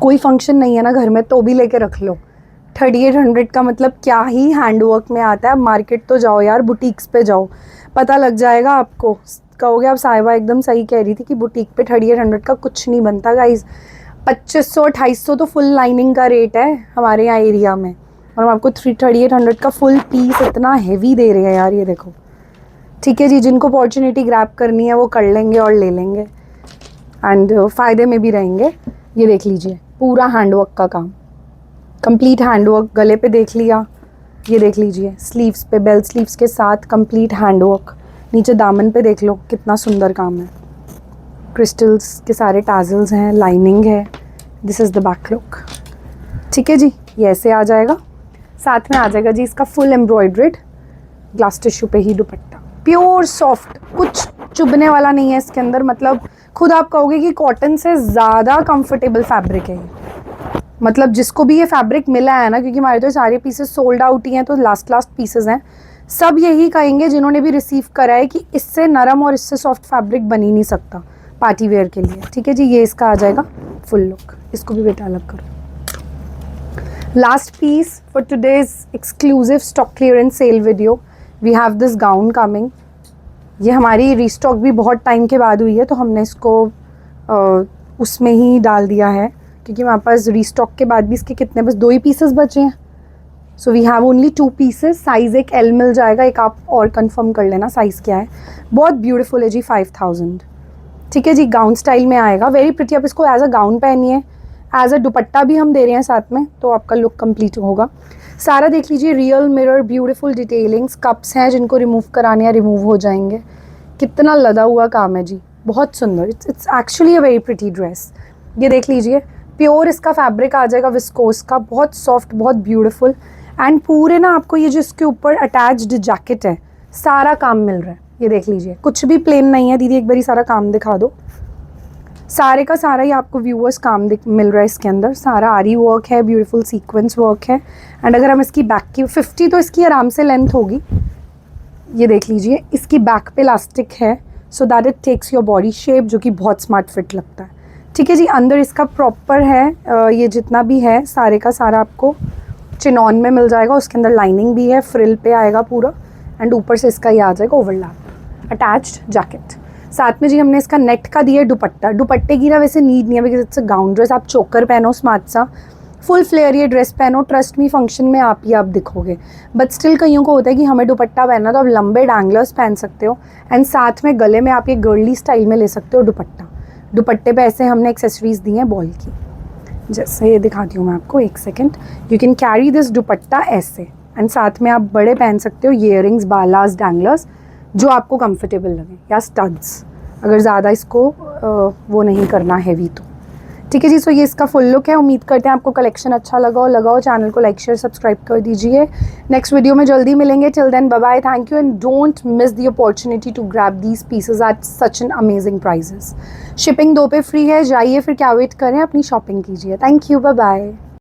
कोई फंक्शन नहीं है ना घर में तो भी लेके रख लो। 3800 का मतलब क्या ही हैंडवर्क में आता है। मार्केट तो जाओ यार, बुटीक्स पे जाओ, पता लग जाएगा आपको। कहोगे आप साहिबा एकदम सही कह रही थी कि बुटीक पे 3800 का कुछ नहीं बनता गाइज। 2500-2800 तो फुल लाइनिंग का रेट है हमारे यहाँ एरिया में, और हम आपको 3800 का फुल पीस इतना हैवी दे रहे हैं यार, ये देखो, ठीक है जी। जिनको अपॉर्चुनिटी ग्रैब करनी है वो कर लेंगे और ले लेंगे, एंड फ़ायदे में भी रहेंगे। ये देख लीजिए, पूरा हैंडवर्क का काम, कंप्लीट हैंडवर्क, गले पे देख लिया, ये देख लीजिए, स्लीव्स पे, बेल स्लीव्स के साथ कंप्लीट हैंडवर्क, नीचे दामन पे देख लो कितना सुंदर काम है, क्रिस्टल्स के सारे टाजल्स हैं, लाइनिंग है। This is the back look, ठीक है जी। ये ऐसे आ जाएगा, साथ में आ जाएगा जी इसका फुल एम्ब्रॉयड्रेड ग्लास टिश्यू पे ही दुपट्टा, प्योर सॉफ्ट, कुछ चुभने वाला नहीं है इसके अंदर। मतलब खुद आप कहोगे कि कॉटन से ज़्यादा कंफर्टेबल फैब्रिक है ये। मतलब जिसको भी ये फैब्रिक मिला है ना, क्योंकि हमारे तो सारे पीसेस सोल्ड आउट ही हैं, तो लास्ट पीसेस हैं, सब यही कहेंगे जिन्होंने भी रिसीव करा है कि इससे नरम और इससे सॉफ्ट फैब्रिक बन ही नहीं सकता पार्टी वेयर के लिए, ठीक है जी। ये इसका आ जाएगा फुल लुक, इसको भी बेटा अलग करो। Last piece for today's exclusive stock clearance sale video, we have this gown coming. ये हमारी रीस्टॉक भी बहुत टाइम के बाद हुई है, तो हमने इसको उसमें ही डाल दिया है, क्योंकि हमारे पास रीस्टॉक के बाद भी इसके कितने, बस 2 ही पीसेस बचे हैं, so we have only 2 pieces, size एक एल मिल जाएगा, एक आप और कंफर्म कर लेना साइज़ क्या है। बहुत ब्यूटीफुल है जी, 5000। ठीक है जी, गाउन स्टाइल में आएगा, वेरी प्रिटी। आप इसको एज अ गाउन पहनिए, एज अ दुपट्टा भी हम दे रहे हैं साथ में, तो आपका लुक कंप्लीट होगा। सारा देख लीजिए, real mirror, beautiful detailings, cups हैं जिनको रिमूव कराने या रिमूव हो जाएंगे। कितना लदा हुआ काम है जी, बहुत सुंदर। It's actually a very pretty dress. ये देख लीजिए, प्योर इसका फैब्रिक आ जाएगा विस्कोस का, बहुत सॉफ्ट, बहुत ब्यूटीफुल। एंड पूरे ना आपको ये जो इसके ऊपर अटैच्ड जैकेट है, सारा काम मिल रहा है। ये देख लीजिए, कुछ भी प्लेन नहीं है। दीदी एक बारी सारा काम दिखा दो। सारे का सारा ही आपको व्यूअर्स काम मिल रहा है इसके अंदर। सारा आरी वर्क है, ब्यूटीफुल सीक्वेंस वर्क है। एंड अगर हम इसकी बैक की 50 तो इसकी आराम से लेंथ होगी। ये देख लीजिए, इसकी बैक पे इलास्टिक है, so that it takes your body shape, जो कि बहुत स्मार्ट फिट लगता है। ठीक है जी, अंदर इसका प्रॉपर है, ये जितना भी है सारे का सारा आपको चिनॉन में मिल जाएगा। उसके अंदर लाइनिंग भी है, फ्रिल पे आएगा पूरा। एंड ऊपर से इसका ये आ जाएगा ओवरलैप अटैच्ड जैकेट। साथ में जी हमने इसका नेट का दिया दुपट्टा। दुपट्टे की ना वैसे नीड नहीं है, because it's a gown dress. आप चोकर पहनो स्मार्ट सा, फुल फ्लेयर ये ड्रेस पहनो, ट्रस्ट मी फंक्शन में आप ही आप दिखोगे। बट स्टिल कईयों को होता है कि हमें दुपट्टा पहनना, तो आप लंबे डैंगलर्स पहन सकते हो। एंड साथ में गले में आप ये गर्ली स्टाइल में ले सकते हो दुपट्टा। दुपट्टे पे ऐसे हमने एक्सेसरीज दी हैं बॉल की, जैसे ये दिखाती हूँ मैं आपको, एक second. You can carry this दुपट्टा ऐसे, एंड साथ में आप बड़े पहन सकते हो ईयरिंग्स, बालास, डैंगलर्स, जो आपको कंफर्टेबल लगे, या स्टड्स, अगर ज़्यादा इसको वो नहीं करना हैवी तो। ठीक है जी, सो ये इसका फुल लुक है। उम्मीद करते हैं आपको कलेक्शन अच्छा लगा हो। लगाओ, चैनल को लाइक शेयर सब्सक्राइब कर दीजिए। नेक्स्ट वीडियो में जल्दी मिलेंगे। Till then bye bye, thank you, and don't miss the opportunity to grab these pieces at such an amazing prices. Shipping 2 पे फ्री है। जाइए फिर क्या वेट करें, अपनी शॉपिंग कीजिए। Thank you, bye bye.